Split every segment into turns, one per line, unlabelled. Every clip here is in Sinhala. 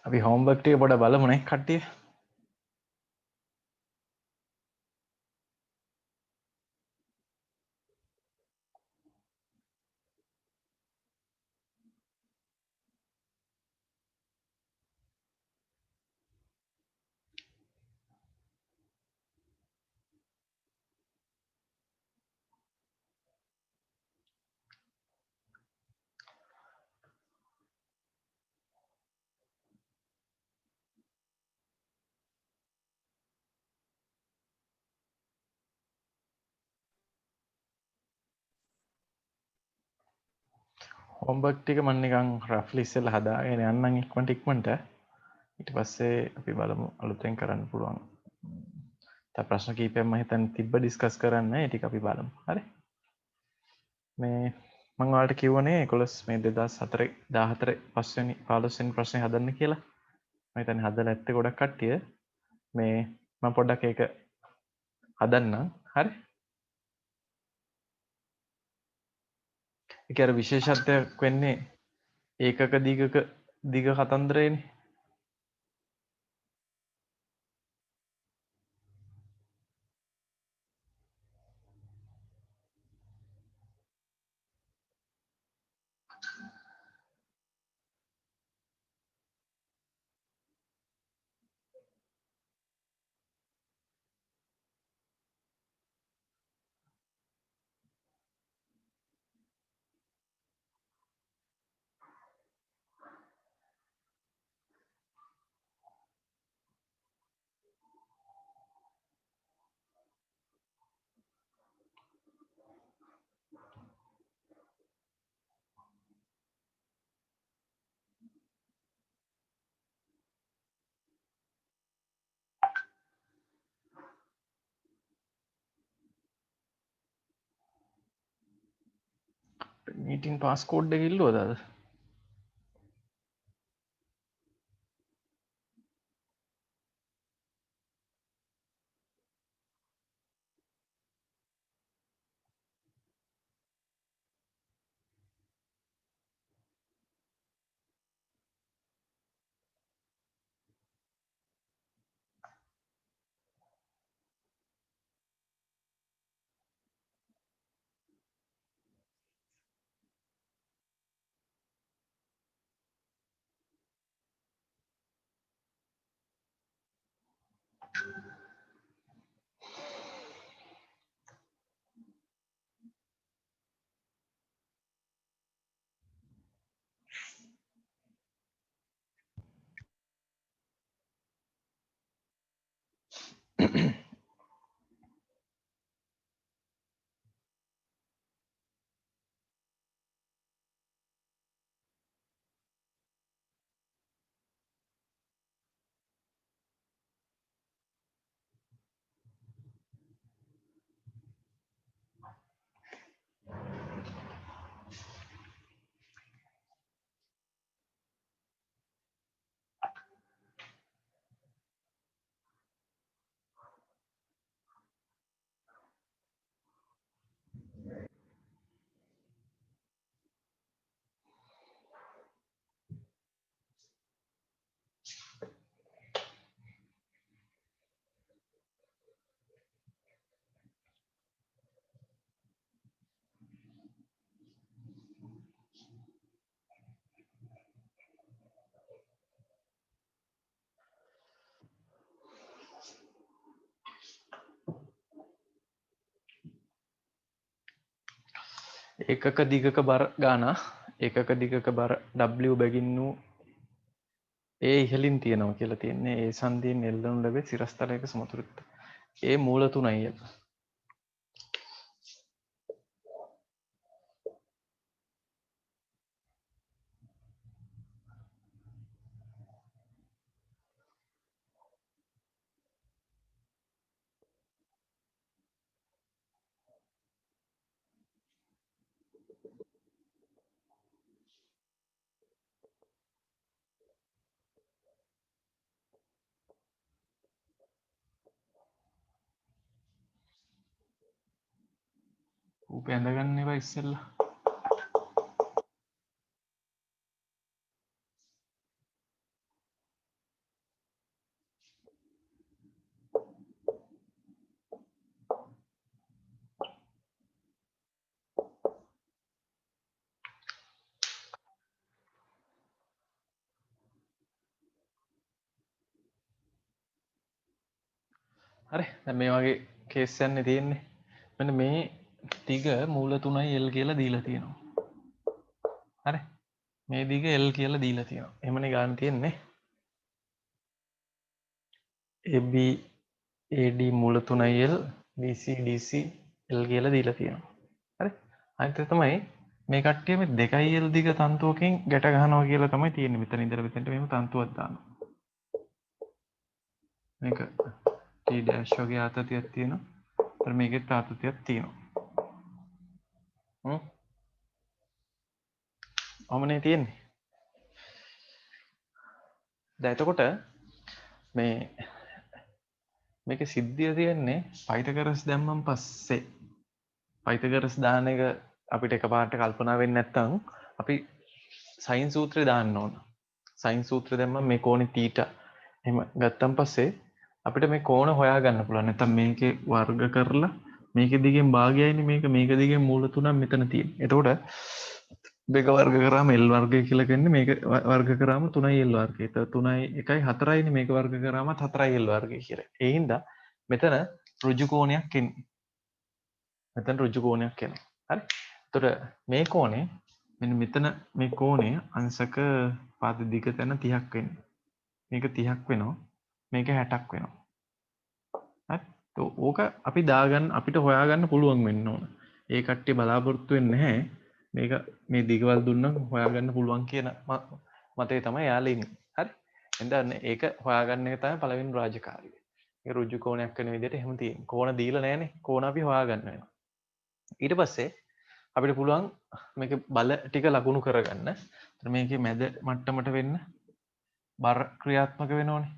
අපි හෝම්වර්ක් ටික පොඩ බලමුනේ කට්ටිය. හෝම්වර්ක් ටික මම නිකන් රෆ්ලි ඉස්සෙල්ලා හදාගෙන යන්නම් ඉක්මනට. ඊට පස්සේ අපි බලමු අලුතෙන් කරන්න පුළුවන්. තව ප්‍රශ්න කීපයක් මම හිතන්නේ තිබ්බ ඩිස්කස් කරන්න. ඒ ටික අපි බලමු. හරි. මේ මම ඔයාලට කිව්වනේ 11 මේ 2004 14 5 වෙනි 15 වෙනි ප්‍රශ්නේ හදන්න කියලා. මම හිතන්නේ හදලා ඇත්තේ ගොඩක් කට්ටිය. මේ මම පොඩ්ඩක් ඒක හදන්නම්. හරි. ඒක අර විශේෂත්වයක් වෙන්නේ ඒකක දීගක දිග කතන්දරේනේ. මීටින් පාස්කෝඩ් එක ඉල්ලුවද අද? ඒකක දිගක බර ගාන ඒකක දිගක බර W බැගින් වූ ඒ ඉහළින් තියෙනවා කියලා තියෙන්නේ ඒ සංදියෙන් එල්ලනු ලැබේ සිරස්තලයක සමතුලිත. ඒ මූල තුනයි. ඌප ඇඳගන්න ඒවා ඉස්සෙල්ලා. හරි දැන් මේ වගේ කේස් යන්නේ තියෙන්නේ. මෙන්න මේ දිග මූල 3යි L කියලා දීලා තියෙනවා. හරි. මේ දිග L කියලා දීලා තියෙනවා. එහෙමනේ ගන්න තියෙන්නේ. AB AD මූල 3යි L BC DC L කියලා දීලා තියෙනවා. හරි. අනිත් එක තමයි මේ කට්ටිය මේ 2යි L දිග තන්තුවකින් ගැට ගන්නවා කියලා තමයි තියෙන්නේ. මෙතන ඉඳලා මෙතනට මෙහෙම තන්තුවක් දානවා. මේක T dash වගේ ආතතියක් තියෙනවා. ඒතර මේකෙත් ආතතියක් තියෙනවා. ඔහමනේ තියෙන්නේ. දැන් එතකොට මේ මේක සිද්ධිය තියෙන්නේ පයිතගරස් දැම්මන් පස්සේ පයිතගරස් දාන එක අපිට එකපාරට කල්පනා වෙන්නේ නැත්නම් අපි සයින් සූත්‍රය දාන්න ඕන. සයින් සූත්‍රය දැම්මම මේ කෝණේ තීටා එහෙම ගත්තන් පස්සේ අපිට මේ කෝණ හොයාගන්න පුළුවන්. නැත්නම් මේකේ වර්ග කරලා මේකේ දිගෙන් භාගයයිනේ මේක දිගෙන් මූල 3ක් මෙතන තියෙන්නේ. එතකොට මේක වර්ග කරාම L වර්ගය කියලා කියන්නේ මේක වර්ග කරාම 3යි L වර්ගය. ඒතකොට 3යි 1යි 4යිනේ මේක වර්ග කරාමත් 4යි L වර්ගය කියලා. ඒ හින්දා මෙතන ඍජු කෝණයක් එන්නේ. මෙතන ඍජු කෝණයක් එනවා. හරි. එතකොට මේ කෝණය මෙන්න මෙතන මේ කෝණය අංශක පාද දිග තැන 30ක් වෙන්නේ. මේක 30ක් වෙනවා. මේක 60ක් වෙනවා. හරි. ඕක අපි දාගන්න අපිට හොයාගන්න පුළුවන් වෙන්න ඕන. ඒ කට්ටිය බලාපොරොත්තු වෙන්නේ නැහැ. මේක මේ දිගවල් දුන්නම් හොයාගන්න පුළුවන් කියන මතේ තමයි යාළුවා ඉන්නේ. හරි. එහෙනම් ඒක හොයාගන්න එක තමයි පළවෙනි රාජකාරිය. ඒ ඍජු කෝණයක් වෙන විදිහට එහෙම තියෙන්නේ. කෝණ දීලා නැහනේ. කෝණ අපි හොයාගන්න වෙනවා. ඊට පස්සේ අපිට පුළුවන් මේක බල ටික ලකුණු කරගන්න. මේකේ මැද මට්ටමට වෙන්න බර ක්‍රියාත්මක වෙනෝනේ.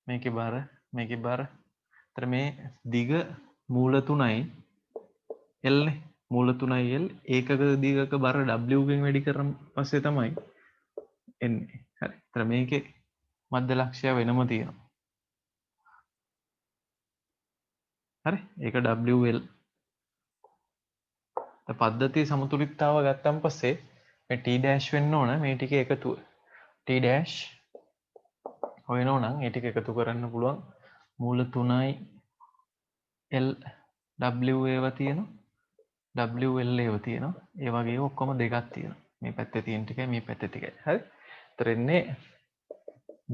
මේකේ බර. ඒතර මේ දිග මූල 3යි L නේ. මූල 3යි L ඒකක දිගක බර W ගෙන් වැඩි කරන් පස්සේ තමයි එන්නේ. හරි. ඒතර මේකේ මධ්‍ය ලක්ෂ්‍ය වෙනම තියෙනවා. හරි. ඒක WL. පද්ධතිය සමතුලිතතාව ගත්තන් පස්සේ මේ T dash වෙන්න ඕන මේ ටික එකතුව. T dash හොයනෝ නම් ඒ ටික එකතු කරන්න පුළුවන්. මූල 3යි L W ඒවා තියෙනවා. WL ඒවා තියෙනවා. ඒ වගේ ඔක්කොම දෙකක් තියෙනවා. මේ පැත්තේ තියෙන ටිකයි මේ පැත්තේ ටිකයි. හරි. ඒතර එන්නේ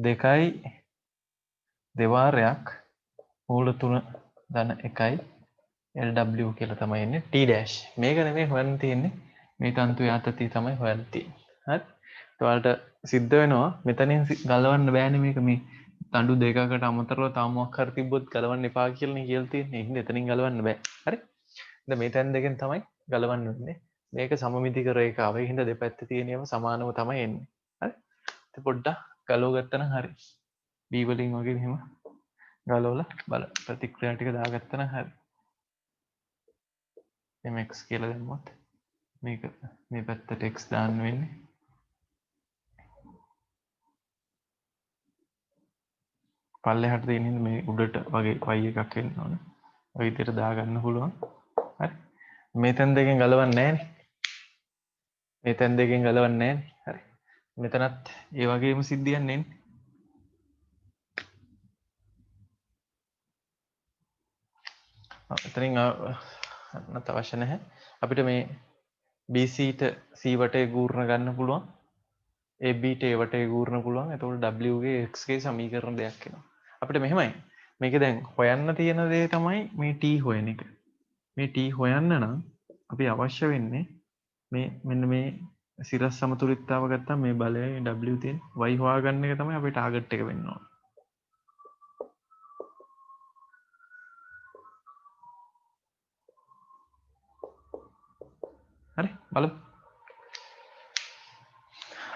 දෙකයි දෙවාරයක් මූල 3 ධන 1යි LW කියලා තමයි එන්නේ T dash. මේක නෙමෙයි හොයන්න තියෙන්නේ. මේ තන්තුවේ ආතතිය තමයි හොයන්න තියෙන්නේ. හරි. ඔයාලට සිද්ධ වෙනවා මෙතනින් ගලවන්න බෑනේ මේක මේ තඬු දෙකකට අමතරව තව මොකක් හරි තිබ්බොත් ගලවන්න එපා කියලානේ කියලා තියෙන්නේ. ඒ හින්දා එතනින් ගලවන්න බෑ. හරි. දැන් මේ තැන් දෙකෙන් තමයි ගලවන්න වෙන්නේ. මේක සමමිතික රේඛාව. ඒ හින්දා දෙපැත්තේ තියෙන ඒවා සමානව තමයි එන්නේ. හරි. ඉතින් පොඩ්ඩක් ගලව ගත්තා නම් හරි. B වලින් වගේ මෙහෙම ගලවලා බලන්න. ප්‍රතික්‍රියා ටික දාගත්තා නම් හරි. mx කියලා දැම්මොත් මේක මේ පැත්තට x දාන්න වෙන්නේ. පල්ලෙහාට තියෙන හින්දා මේ උඩට වගේ y එකක් එන්න ඕන. ඔය විදිහට දාගන්න පුළුවන්. හරි. මේ තැන් දෙකෙන් ගලවන්නේ නැහනේ. මේ තැන් දෙකෙන් ගලවන්නේ නැහනේ. හරි. මෙතනත් ඒ වගේම සිද්ධියක් නෙන්නේ. එතනින් නැත් අවශ්‍ය නැහැ. අපිට මේ BC ට C වටේ ගූර්ණ ගන්න පුළුවන්. AB ට A වටේ ගූර්ණ පුළුවන්. එතකොට W ගේ X ගේ සමීකරණ දෙයක් එනවා. අපිට මෙහෙමයි. මේක දැන් හොයන්න තියෙන දේ තමයි මේ T හොයන එක. මේ T හොයන්න නම් අපි අවශ්‍ය වෙන්නේ මේ මෙන්න මේ සිරස් සමතුලිතතාව ගත්තාම මේ බලය W තියෙන y හොයාගන්න එක තමයි අපේ ටාගට් එක වෙන්න ඕන. හරි බලමු.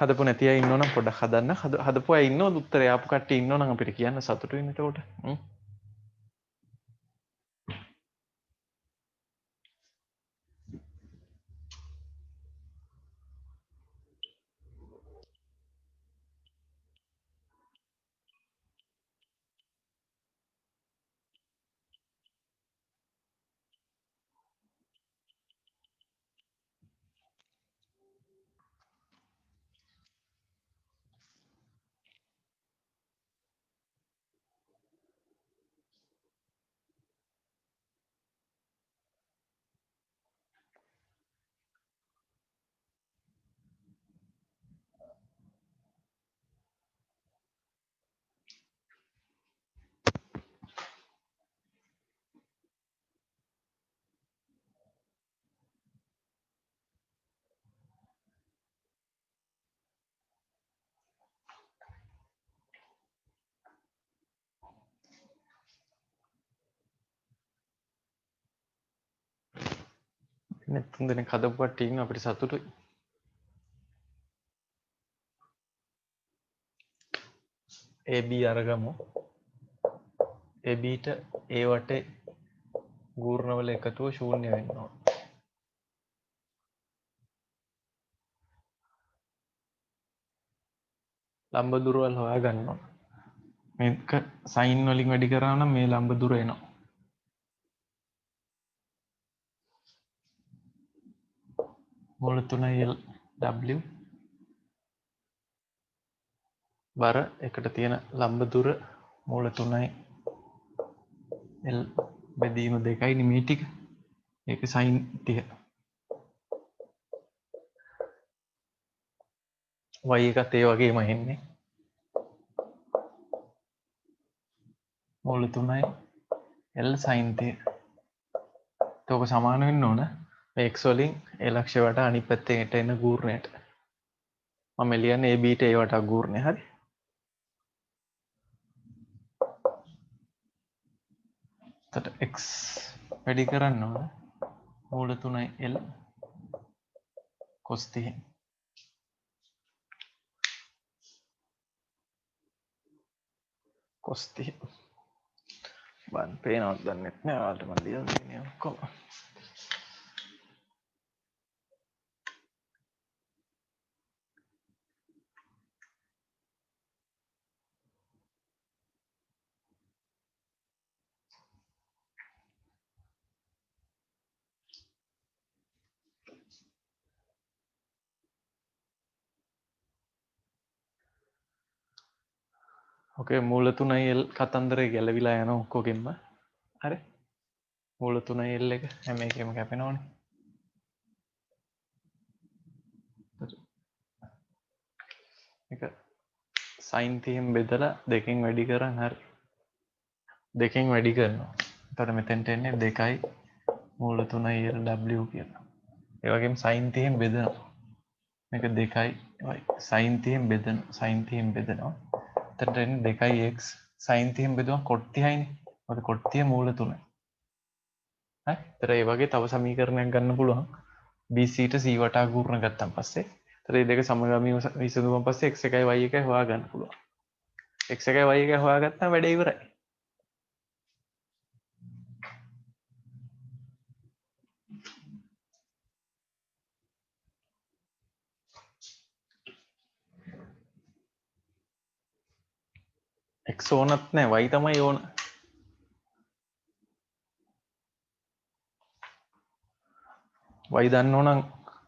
හදපු නැති අය ඉන්නවනම් පොඩ්ඩක් හදන්න. හදපු අය ඉන්නවද උත්තරේ ආපු කට්ටිය ඉන්නවනම් අපිට කියන්න සතුටු වෙන්න එතකොට. ඉන්නේ 3 දෙනෙක් හදපු කට්ටිය ඉන්නවා අපිට සතුටුයි. AB අරගමු. ABට A වටේ ගූර්ණවල එකතුව ශූන්‍ය වෙන්න ඕන. ලම්බ දුරවල් හොයා ගන්න ඕන. මේක සයින් වලින් වැඩි කරා නම් මේ ලම්බ දුර එනවා. මූල 3 L W බර එකට තියෙන ලම්බ දුර මූල 3 L බෙදීම 2යි නේ මේ ටික. ඒක සයින් 30. y එකත් ඒ වගේම එන්නේ. මූල 3යි L sin 30. ඒක සමාන වෙන්න ඕන මේ x වලින් ඒ ලක්ෂ්‍ය වට අනිත් පැත්තට එන ගූර්ණයට. මම ලියන්නේ AB ට ඒ වට ගූර්ණය හරි. එතකොට x වැඩි කරන්න ඕන මූල 3යි L cos 30. cos 30. බන් පේනවද දන්නේ නැහැ. ඔයාලට මම ලියලා තියෙන්නේ ඔක්කොම. ඕකේ මූල 3යි L කතන්දරේ ගැලවිලා යන ඔක්කොගෙම. හරි. මූල 3යි L එක හැම එකෙම කැපෙනවනේ. ඒක sin 30න් බෙදලා දෙකෙන් වැඩි කරන් හරි. දෙකෙන් වැඩි කරනවා. එතකොට මෙතෙන්ට එන්නේ 2යි මූල 3යි L W කියලා. ඒ වගේම sin 30න් බෙදනවා. මේක 2යි sin 30න් බෙදනවා. sin 30න් බෙදනවා. එතකොට එන්නේ 2යි x sin 30න් බෙදුවා cot 30යිනේ. මොකද cot 30 මූල 3යි. හරි. ඒතර ඒ වගේ තව සමීකරණයක් ගන්න පුළුවන්. BC ට C වටා ගූර්ණ ගත්තන් පස්සේ. ඒතර මේ දෙක සමගාමීව විසඳුවන් පස්සේ x එකයි y එකයි හොයා ගන්න පුළුවන්. x එකයි y එකයි හොයාගත්තාම වැඩේ ඉවරයි. x ඕනත් නැහැ y තමයි ඕන. y දන්නෝ නම්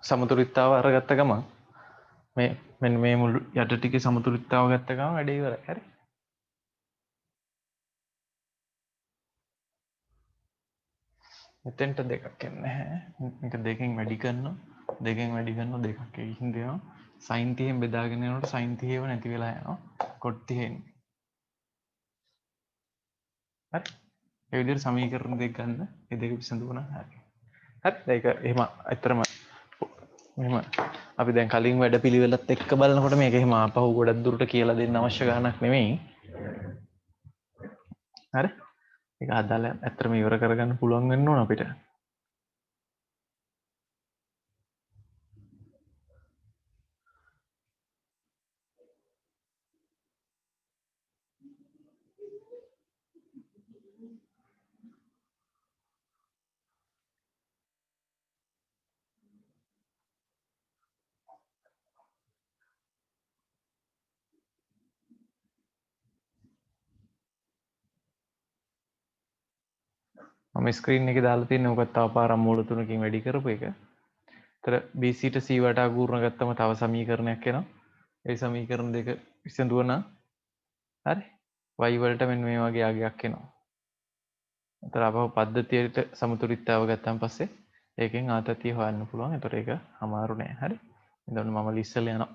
සමතුලිතතාව අරගත්ත ගමන් මේ මෙන්න මේ මුළු යට ටිකේ සමතුලිතතාව ගත්ත ගමන් වැඩේ ඉවරයි. හරි. මෙතෙන්ට දෙකක් එන්නේ නැහැ. මේක දෙකෙන් වැඩි කරනවා. දෙකෙන් වැඩි කරනවා දෙකක් එකකින් දෙනවා. sin 30න් බෙදාගෙන යනකොට sin 30ව නැති වෙලා යනවා. cot 30 එන්නේ. හරි. ඒ විදිහට සමීකරණ දෙක ගන්න. මේ දෙක විසඳුවා නම් හරි. හරි. ඒක එහෙම අතරම මෙහෙම අපි දැන් කලින් වැඩපිළිවෙලත් එක්ක බලනකොට මේක එහෙම ආපහු ගොඩක් දුරට කියලා දෙන්න අවශ්‍ය ගාණක් නෙමෙයි. හරි. ඒක හදාලා ඇත්තටම ඉවර කරගන්න පුළුවන් වෙන්න ඕන අපිට. මම ස්ක්‍රීන් එකේ දාලා තියෙන උකත් තව පාරක් මූල තුනකින් වැඩි කරපු එක. ඒතර BC ට C වටා ගූර්ණ ගත්තම තව සමීකරණයක් එනවා. ඒ සමීකරණ දෙක විසඳුවා නම් හරි. y වලට මෙන්න මේ වගේ ආගයක් එනවා. ඒතර අපව පද්ධතියට සමතුලිතතාව ගත්තාන් පස්සේ ඒකෙන් ආතතිය හොයන්න පුළුවන්. ඒතර ඒක අමාරු නෑ. හරි. එතකොට මම ලිස්සල යනවා.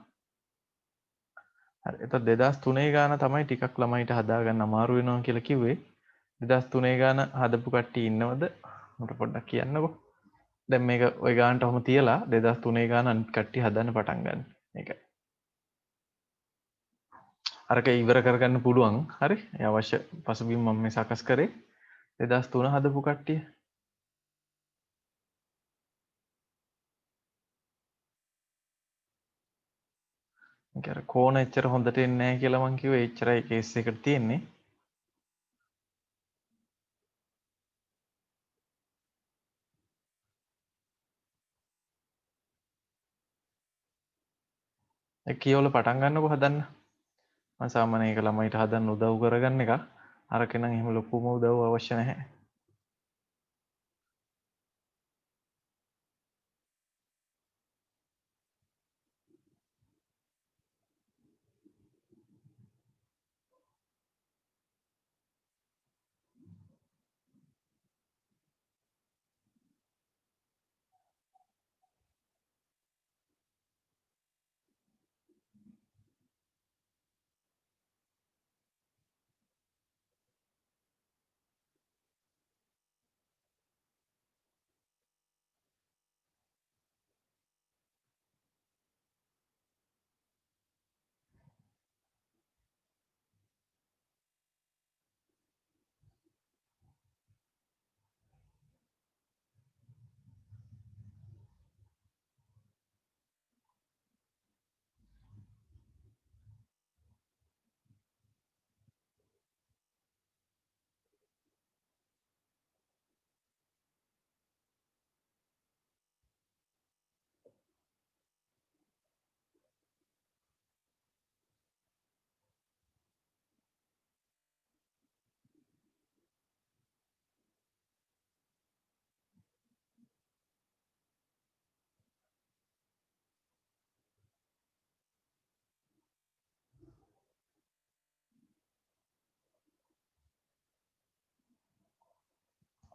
හරි. එතකොට 2003 ගාන තමයි ටිකක් ළමයිට හදාගන්න අමාරු වෙනවා කියලා කිව්වේ. 2003 ගාන හදපු කට්ටිය ඉන්නවද? මට පොඩ්ඩක් කියන්නකෝ. දැන් මේක ওই ගානට ඔහම තියලා 2003 ගාන අනිත් කට්ටිය හදන්න පටන් ගන්න. මේක. අරක ඉවර කරගන්න පුළුවන්. හරි. ඒ අවශ්‍ය පසුබිම් මම මේ සකස් කරේ 2003 හදපු කට්ටිය. අර කෝණ එච්චර හොඳට එන්නේ නැහැ කියලා මං කිව්වේ එච්චරයි කේස් එකට තියෙන්නේ. ඒ කියවල පටන් ගන්නකො හදන්න. මම සාමාන්‍යයෙන් ඒක ළමයිට හදන්න උදව් කරගන්න එක. අරක නම් එහෙම ලොකුම උදව් අවශ්‍ය නැහැ.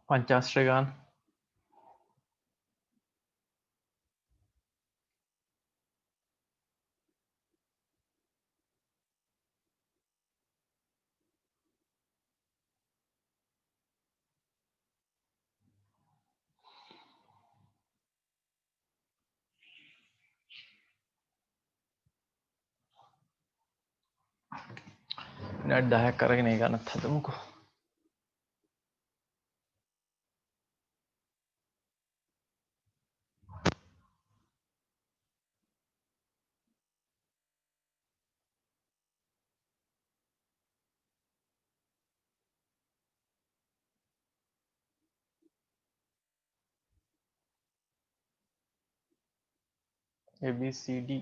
පංචාශ්‍රය ගාන විනාඩි 10ක් අරගෙන ඒ ගන්නත් හදමුකෝ. ABCDE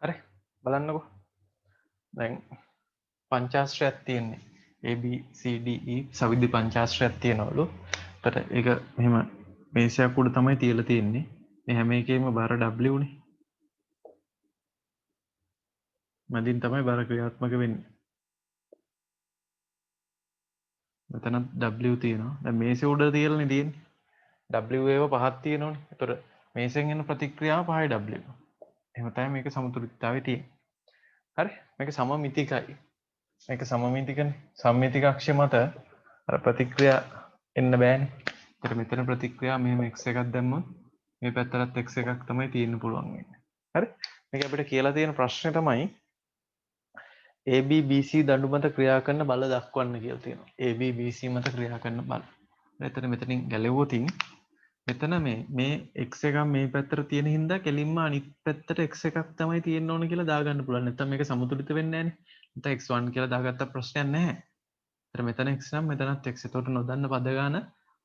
හරි බලන්නකෝ. දැන් පංචාශ්‍රයක් තියෙන්නේ. ABCDE සවිධි පංචාශ්‍රයක් තියෙනවලු. ඒතර ඒක මෙහෙම මේසයක් උඩ තමයි තියලා තියෙන්නේ. මේ හැම එකේම බර W නේ. මැදින් තමයි බර ක්‍රියාත්මක වෙන්නේ. මෙතන W තියෙනවා. දැන් මේසෙ උඩ තියලානේ තියෙන්නේ. W ඒව පහක් තියෙනවනේ. ඒතර මේසෙන් එන ප්‍රතික්‍රියාව 5W. එහෙම තමයි මේක සමතුලිතතාවයේ තියෙන්නේ. හරි? මේක සමමිතිකයි. මේක සමමිතිකනේ. සම්මිතික අක්ෂය මත අර ප්‍රතික්‍රියා එන්න බෑනේ. ඒතර මෙතන ප්‍රතික්‍රියාව මෙහෙම x එකක් දැම්මොත් මේ පැත්තටත් x එකක් තමයි තියෙන්න පුළුවන් වෙන්නේ. හරි? මේක අපිට කියලා තියෙන ප්‍රශ්නේ තමයි ABBC දඬු මත ක්‍රියා කරන බල දක්වන්න කියලා තියෙනවා. ABBC මත ක්‍රියා කරන බල. මෙතනින් ගැලෙව්වොතින් මෙතන මේ x එකක් මේ පැත්තට තියෙන හින්දා කෙලින්ම අනිත් පැත්තට x එකක් තමයි තියෙන්න ඕන කියලා දාගන්න පුළුවන්. නැත්නම් මේක සමතුලිත වෙන්නේ නැහනේ. නැත්නම් x1 කියලා දාගත්ත ප්‍රශ්නයක් නැහැ. ඒතර මෙතන x නම් මෙතනත් x. එතකොට නොදන්න පද ගාන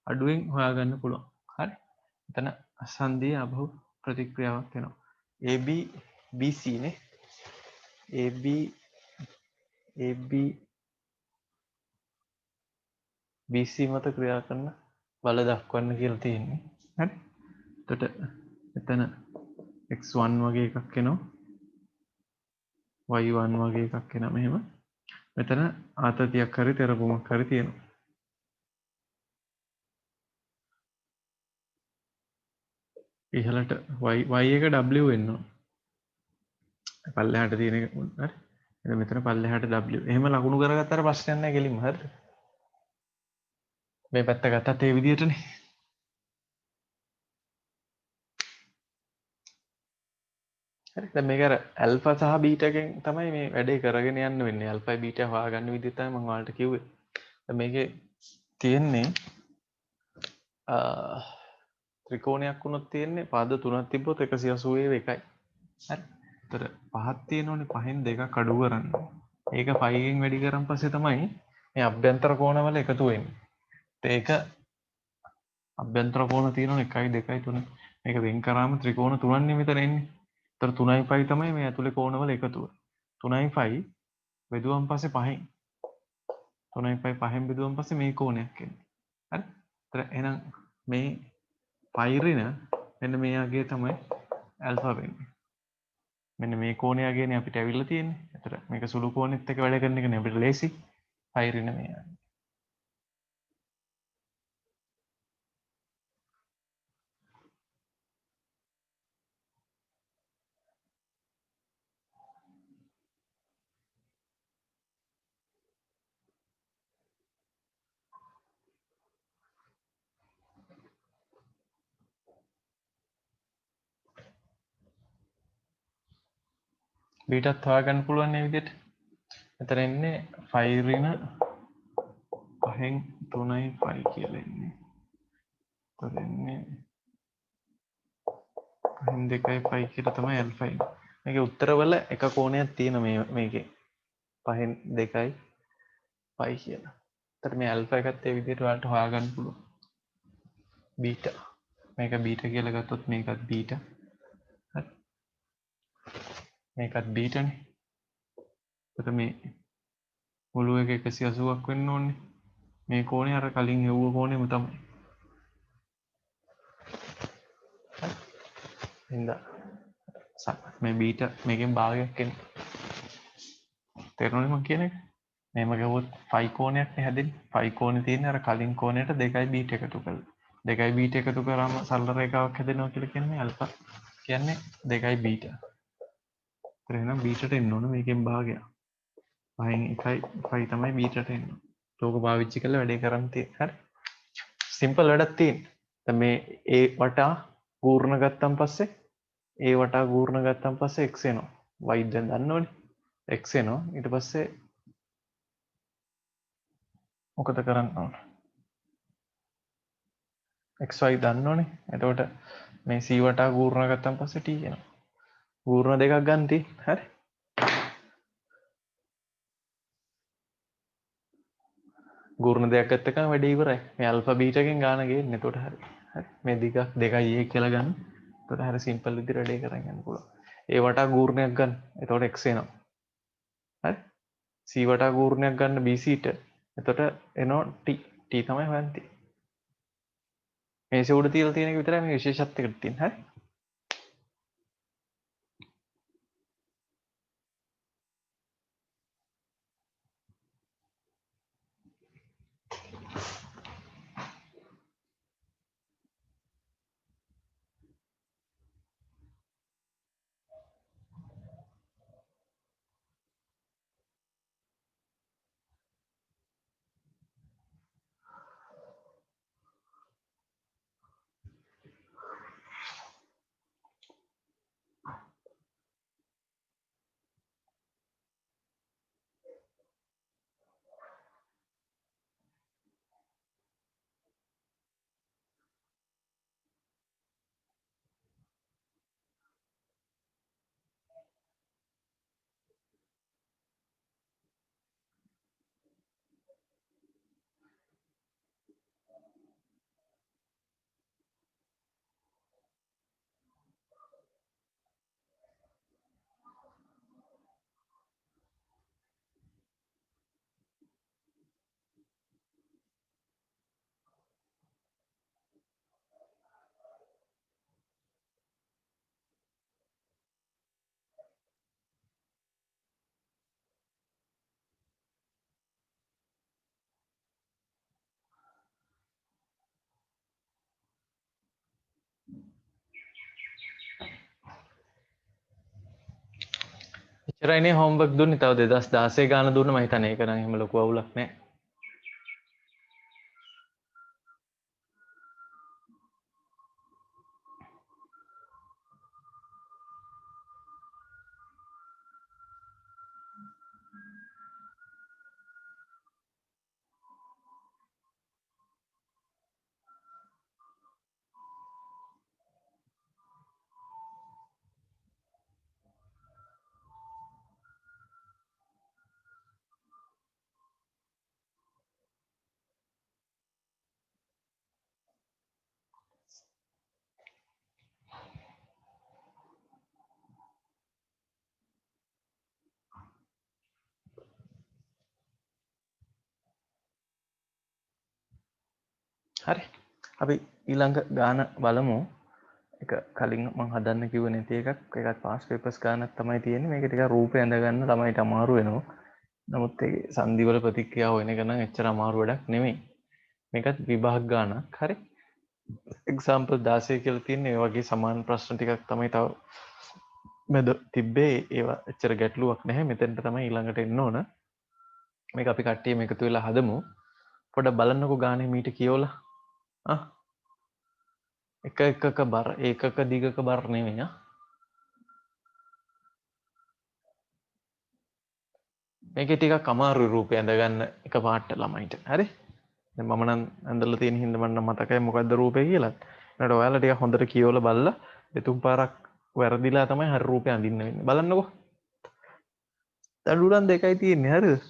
අඩුවෙන් හොයාගන්න පුළුවන්. හරි? මෙතන අසන්ධිය අබහු ප්‍රතික්‍රියාවක් වෙනවා. AB BC නේ. AB BC මත ක්‍රියා කරන බල දක්වන්න කියලා තියෙන්නේ. හරි? එතකොට මෙතන x1 වගේ එකක් එනවා y1 වගේ එකක් එනවා මෙහෙම. මෙතන ආතතියක් හරි තෙරපුමක් හරි තියෙනවා. ඉහළට y එක w වෙනවා. පල්ලෙහාට තියෙන එක හරි. එතන මෙතන පල්ලෙහාට w. එහෙම ලකුණු කරගත්තාට ප්‍රශ්නයක් නැහැ කෙලින්ම හරිද? මේ පැත්ත ගත්තත් ඒ විදිහටනේ. හරි. දැන් මේක අර ඇල්ෆා සහ බීටා එකෙන් තමයි මේ වැඩේ කරගෙන යන්න වෙන්නේ. ඇල්ෆා බීටා හොයාගන්න විදිහ තමයි මම ඔයාලට කිව්වේ. දැන් මේකේ තියෙන්නේ ත්‍රිකෝණයක් වුණොත් තියෙන්නේ පාද 3ක් තිබ්බොත් 180 එකයි. හරි. ඒතර පහක් තියෙනෝනේ පහෙන් දෙකක් අඩු කරන්න. ඒක 5න් වැඩි කරන් පස්සේ තමයි මේ අභ්‍යන්තර කෝණවල එකතු වෙන්නේ. ඒක අභ්‍යන්තර කෝණ තියෙනෝනේ 1 2 3. මේක වෙන් කරාම ත්‍රිකෝණ 3න්නේ මෙතන එන්නේ. ඒතර 3යි 5 තමයි මේ ඇතුලේ කෝණවල එකතුව. 3යි 5 බෙදුවම් පස්සේ 5න් 3යි 5 5න් බෙදුවම් පස්සේ මේ කෝණයක් එන්නේ. හරි. ඒතර එහෙනම් මේ පයිරින මෙන්න මේ අගය තමයි ඇල්ෆා වෙන්නේ. මෙන්න මේ කෝණය අගයනේ අපිට ඇවිල්ලා තියෙන්නේ. ඒතර මේක සුළු කෝණෙත් එක්ක වැඩ කරන එකනේ අපිට ලේසි. පයිරින මේ අගය. බීටත් හොයාගන්න පුළුවන් මේ විදිහට. එතන එන්නේ 5 ඍණ 5න් 3යි 5 කියලා එන්නේ. එතන එන්නේ 5න් 2යි 5 කියලා තමයි ඇල්ෆා එන්නේ. මේකේ උත්තරවල එක කෝණයක් තියෙන මේකේ. 5න් 2යි 5 කියලා. එතන මේ ඇල්ෆා එකත් ඒ විදිහට ඔයාලට හොයාගන්න පුළුවන්. බීටා. මේක බීටා කියලා ගත්තොත් මේකත් බීටා. හරි. මේකත් බීටානේ. එතකොට මේ මුළු එක 180ක් වෙන්න ඕනේ. මේ කෝණය අර කලින් හෙව්ව කෝණයම තමයි. හින්දා මේ බීටා මේකෙන් භාගයක් එන්නේ. තේරුණාද මම කියන එක? මේම ගවොත් 5 කෝණයක් නේ හැදෙන්නේ. 5 කෝණේ තියෙන අර කලින් කෝණයට 2යි බීටා එකතු කරලා. 2යි බීටා එකතු කරාම සරල රේඛාවක් හැදෙනවා කියලා කියන්නේ ඇල්ෆා කියන්නේ 2යි බීටා. ඒතර එහෙනම් බීටාට එන්න ඕන මේකෙන් භාගයක්. 5න් 1යි 5 තමයි බීටාට එන්නේ. ලෝක පාවිච්චි කරලා වැඩේ කරන්න තියෙන්නේ. හරි. සිම්පල් වැඩක් තියෙන්නේ. දැන් මේ A වටා ගූර්ණ ගත්තන් පස්සේ A වටා ගූර්ණ ගත්තන් පස්සේ x එනවා. y දැන් දන්නවනේ. x එනවා. ඊට පස්සේ මොකද කරන්න ඕන? xy දන්නවනේ. එතකොට මේ c වටා ගූර්ණ ගත්තන් පස්සේ t එනවා. ගූර්ණ දෙකක් ගන්න තියෙන්නේ. හරි. ගූර්ණ දෙකක් ගත්ත එකම වැඩේ ඉවරයි. මේ අල්ෆා බීටා එකෙන් ගාන ගේන්නේ. එතකොට හරි. හරි. මේ දෙකක් 2යි a කියලා ගන්න. එතකොට හරි සිම්පල් විදිහට වැඩේ කරන් යන්න පුළුවන්. a වටා ගූර්ණයක් ගන්න. එතකොට x එනවා. හරි. c වටා ගූර්ණයක් ගන්න bc ට. එතකොට එනවා t. t තමයි හොයන්නේ. මේසේ උඩ තියලා තියෙන එක විතරයි මේ විශේෂත්වයකට තියෙන්නේ. හරි. එච්චරයිනේ හෝම්වර්ක් දුන්නේ. තව 2016 ගාන දුන්න මම හිතන්නේ. ඒක නම් එහෙම ලොකු අවුලක් නෑ. හරි. අපි ඊළඟ ගාන බලමු. එක කලින් මං හදන්න කිව්ව නැති එකක්. ඒකත් පාස් පේපර්ස් ගානක් තමයි තියෙන්නේ. මේක ටිකක් රූපේ ඇඳ ගන්න ළමයිට අමාරු වෙනවා. නමුත් ඒ සංදිවල ප්‍රතික්‍රියා හොයන එක නම් එච්චර අමාරු වැඩක් නෙමෙයි. මේකත් විභාග ගානක්. හරි. එක්සාම්පල් 16 කියලා තියෙන්නේ ඒ වගේ සමාන ප්‍රශ්න ටිකක් තමයි තව මැද තිබ්බේ. ඒවා එච්චර ගැටලුවක් නැහැ. මෙතෙන්ට තමයි ඊළඟට එන්න ඕන. මේක අපි කට්ටියම එකතු වෙලා හදමු. පොඩ්ඩක් බලන්නකෝ ගානේ මීට කියවලා. එක එකක බර ඒකක දිගක බර නෙවෙයි. මේක ටිකක් අමාරුයි රූපය ඇඳගන්න එක පාට ළමයිට. හරි. දැන් මම නම් ඇඳලා තියෙන හින්දා මට මතකයි මොකද්ද රූපය කියලා. ඊට ඔයාලා ටිකක් හොඳට කියවලා බලලා දෙතුන් පාරක් වැරදිලා තමයි හරි රූපය අඳින්න වෙන්නේ. බලන්නකෝ. දඬුරම් දෙකයි තියෙන්නේ. හරිද?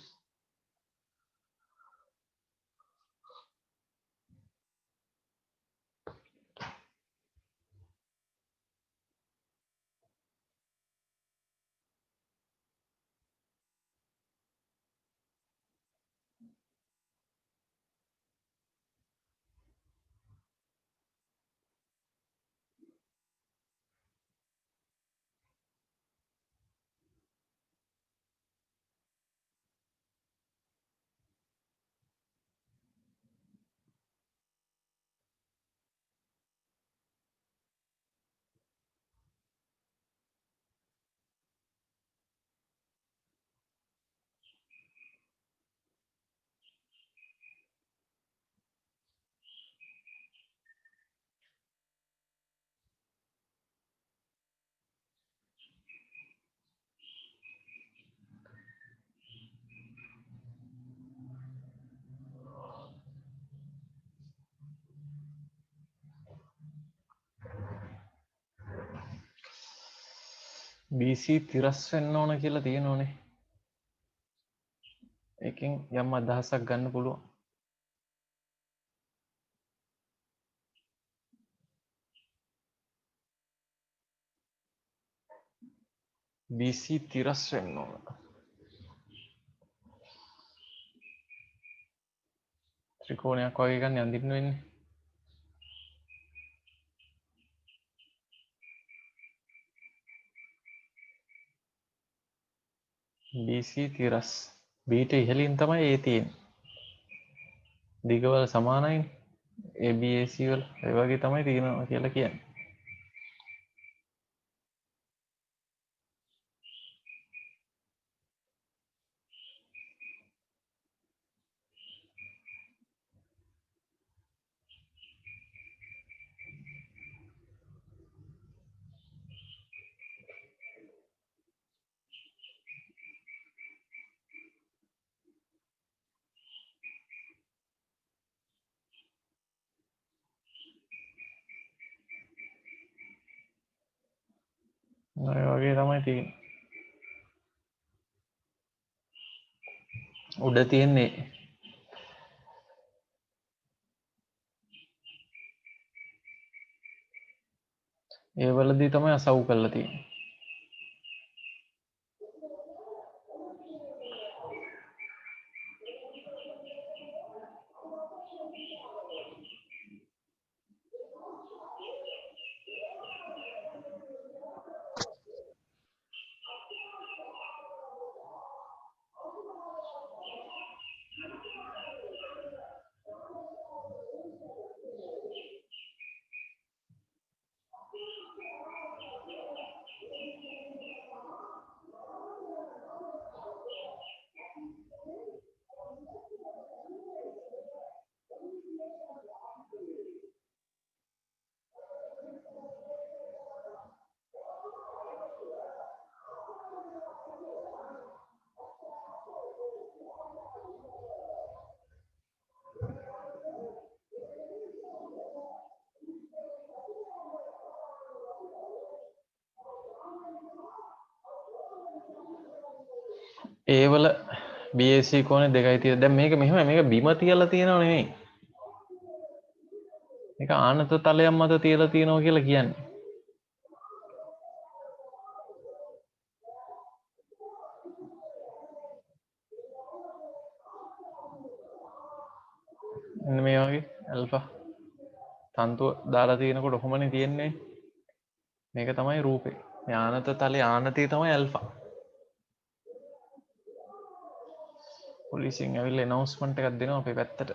BC තිරස් වෙන්න ඕන කියලා තියෙනෝනේ. ඒකෙන් යම් අදහසක් ගන්න පුළුවන්. BC තිරස් වෙන්න ඕන. ත්‍රිකෝණයක් වගේ ගන්න අඳින්න වෙන්නේ. BC තිරස්. Bට ඉහළින් තමයි A තියෙන්නේ. දිගවල සමානයිනේ. ABAC වල ඒ වගේ තමයි තියෙනවා කියලා කියන්නේ. ඔය වගේ තමයි තියෙන්නේ. උඩ තියෙන්නේ ඒ වලදී තමයි අසව් කරලා තියෙන්නේ. ඒවල BAC කෝණේ දෙකයි තියෙන්නේ. දැන් මේක මෙහෙම මේක බිම තියලා තියෙනව නෙමෙයි. මේක ආනත තලයක් මත තියලා තියෙනවා කියලා කියන්නේ. මෙන්න මේ වගේ ඇල්ෆා තන්තුව දාලා තියෙනකොට කොහොමනේ තියෙන්නේ. මේක තමයි රූපේ. මේ ආනත තලයේ ආනතය තමයි ඇල්ෆා. පොලිසියෙන් ඇවිල්ලා ඇනවුන්ස්මන්ට් එකක් දෙනවා අපේ පැත්තට.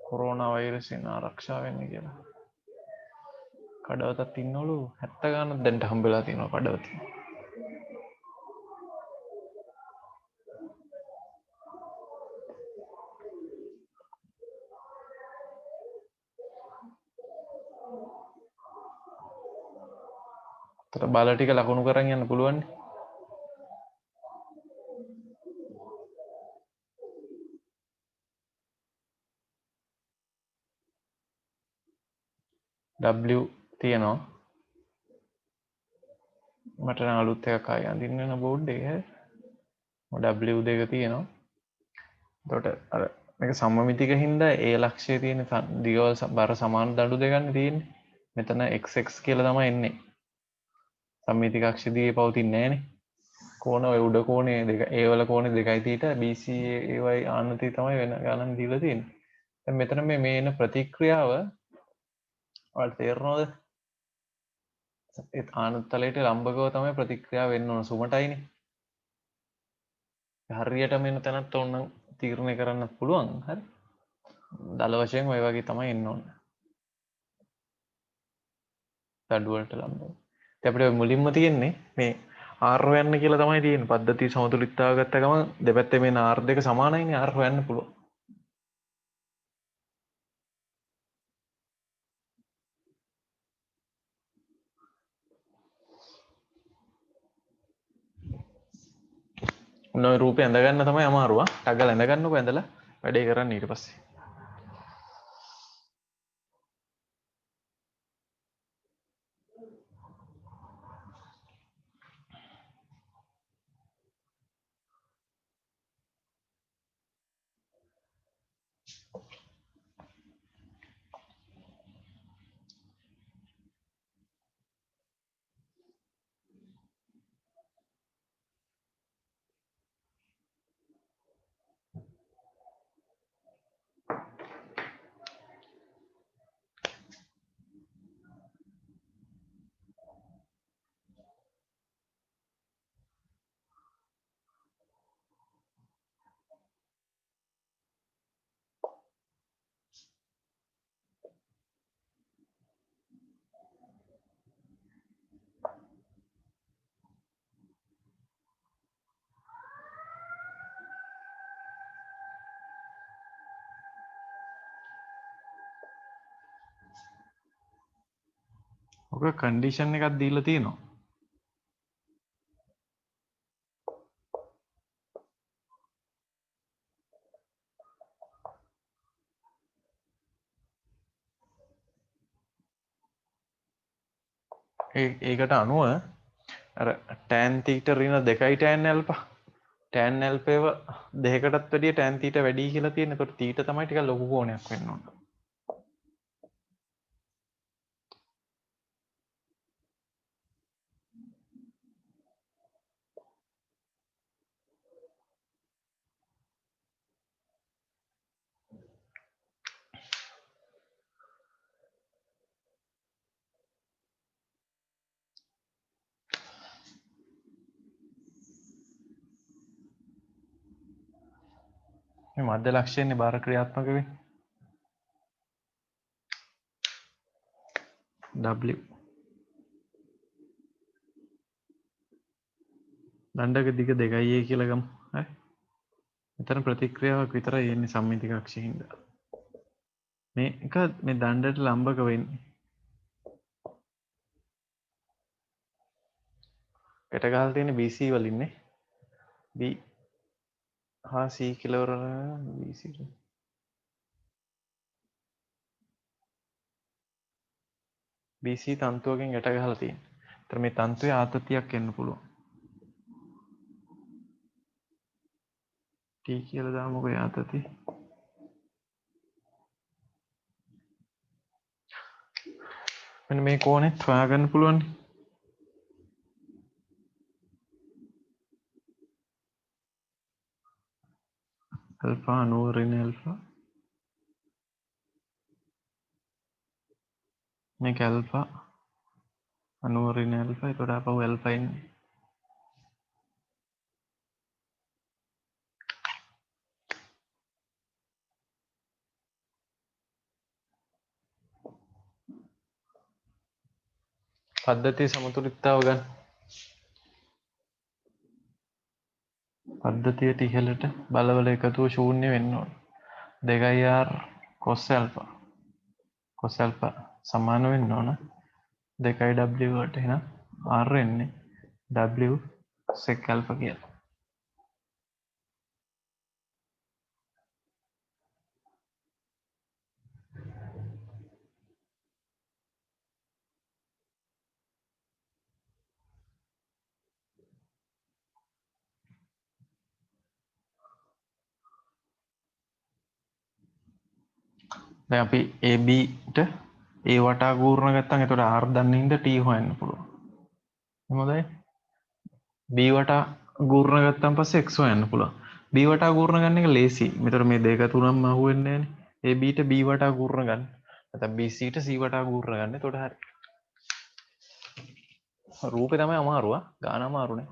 කොරෝනා වෛරසයෙන් ආරක්ෂා වෙන්න කියලා. කඩවතත් ඉන්නවලු 70 ගානක් දැන්ට හම්බෙලා තියෙනවා කඩවත. තර බල ටික ලකුණු කරන් යන්න පුළුවන්. W තියෙනවා. මට නම් අලුත් එකක් ආයෙ අඳින්න වෙන බෝඩ් එක. W දෙක තියෙනවා. එතකොට අර මේක සමමිතික හින්දා ඒ ලක්ෂයේ තියෙන දිගවල් බර සමාන දඬු දෙකක් තියෙන්නේ. මෙතන xx කියලා තමයි එන්නේ. සමමිතික අක්ෂ දිගේ පවතින්නේ නැහනේ. කෝණ ඔය උඩ කෝණේ දෙක ඒ වල කෝණේ 2 θ BC ඒවයි ආනතී තමයි වෙන ගණන් දීලා තියෙන්නේ. දැන් මෙතන මේ එන ප්‍රතික්‍රියාව ඔයාලට තේරෙනවද? ඒ ආනත තලයට ලම්බකව තමයි ප්‍රතික්‍රියාව වෙන්න ඕන සුමටයිනේ. හරියට මෙන්න තැනත් ඕන තීරණය කරන්න පුළුවන්. හරි. දල වශයෙන් ඔය වගේ තමයි එන්න ඕන. දඩු වලට ලම්බව. ඉතින් අපිට මුලින්ම තියෙන්නේ මේ R හොයන්න කියලා තමයි තියෙන්නේ. පද්ධති සමතුලිතතාව ගත්ත ගමන් දෙපැත්තේ මේ R දෙක සමානයිනේ R හොයන්න පුළුවන්. ඔන්න රූපය ඇඳ ගන්න තමයි අමාරුව. ටක් ගාලා ඇඳ ගන්නකො ඇඳලා වැඩේ කරන්න ඊට පස්සේ. ඔක කන්ඩිෂන් එකක් දීලා තියෙනවා. ඒකට අනුව අර tan θ ඍණ 2යි tan alpha tan alpha ඒව දෙකකටත් වැඩිය tan θ වැඩි කියලා තියෙන. ඒකට θ තමයි ටිකක් ලොකු කෝණයක් වෙන්න ඕන. මේ මධ්‍ය ලක්ෂයනේ බාර ක්‍රියාත්මක වෙන්නේ. W දණ්ඩක දිග 2යි කියලා ගමු. හරි. මෙතන ප්‍රතික්‍රියාවක් විතරයි එන්නේ සම්මිතික අක්ෂිය හින්දා. මේක මේ දණ්ඩට ලම්බක වෙන්නේ. ගැට ගහලා තියෙන BC වලින්නේ. B හා C කෙලවර BC BC තන්තුවකින් ගැට ගහලා තියෙනවා. ඒතර මේ තන්තුවේ ආතතියක් එන්න පුළුවන්. t කියලා දාමුකෝ යාතති මෙන්න මේ කෝණෙත් හොයාගන්න පුළුවන් alpha 90 ऋण alpha මේක alpha 90 ऋण alpha එතකොට ආපහු alpha එන්නේ පද්ධතිය සමතුලිතතාව ගන්න පද්ධතියට ඉහළට බලවල එකතුව ශූන්‍ය වෙන්න ඕන 2r cos alpha සමාන වෙන්න ඕන 2w වලට එහෙනම් r එන්නේ w sec alpha කියලා. දැන් අපි AB ට A වටා ගූර්ණ ගත්තම එතකොට R දන්නේ හින්දා T හොයන්න පුළුවන්. එහෙමදයි? B වටා ගූර්ණ ගත්තන් පස්සේ X හොයන්න පුළුවන්. B වටා ගූර්ණ ගන්න එක ලේසි. මෙතන මේ දෙක තුනම අහුවෙන්නේ නැහැනේ. AB ට B වටා ගූර්ණ ගන්න. නැත්නම් BC ට C වටා ගූර්ණ ගන්න. එතකොට හරි. රූපේ තමයි අමාරුව. ගාන අමාරුනේ.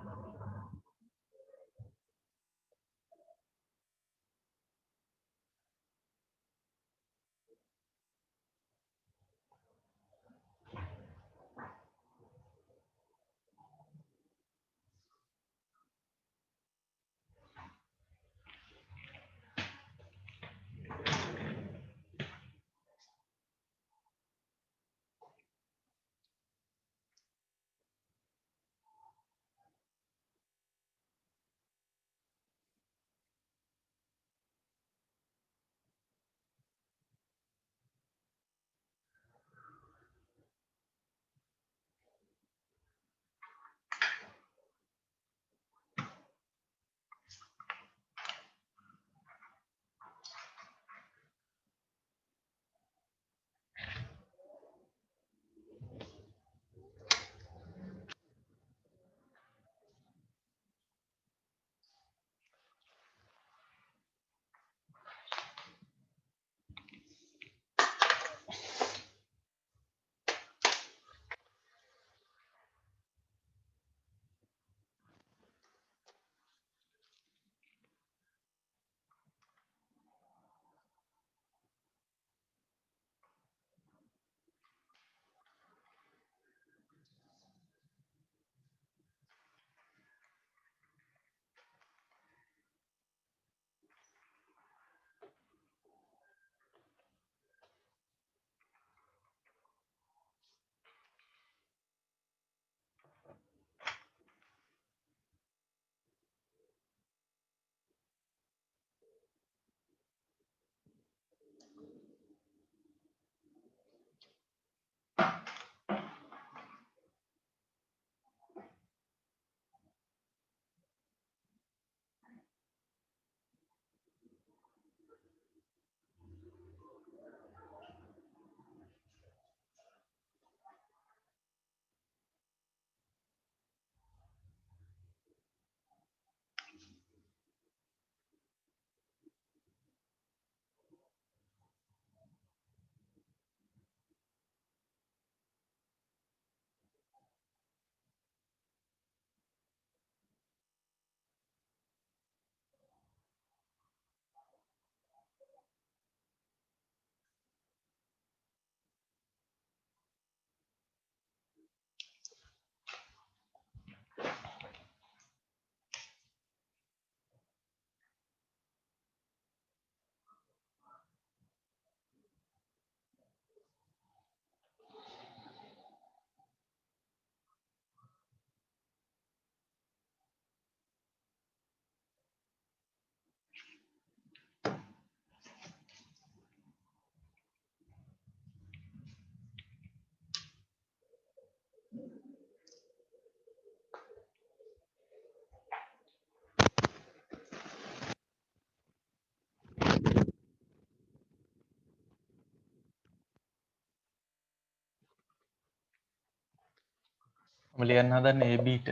මම ලියන්න හදන්නේ AB ට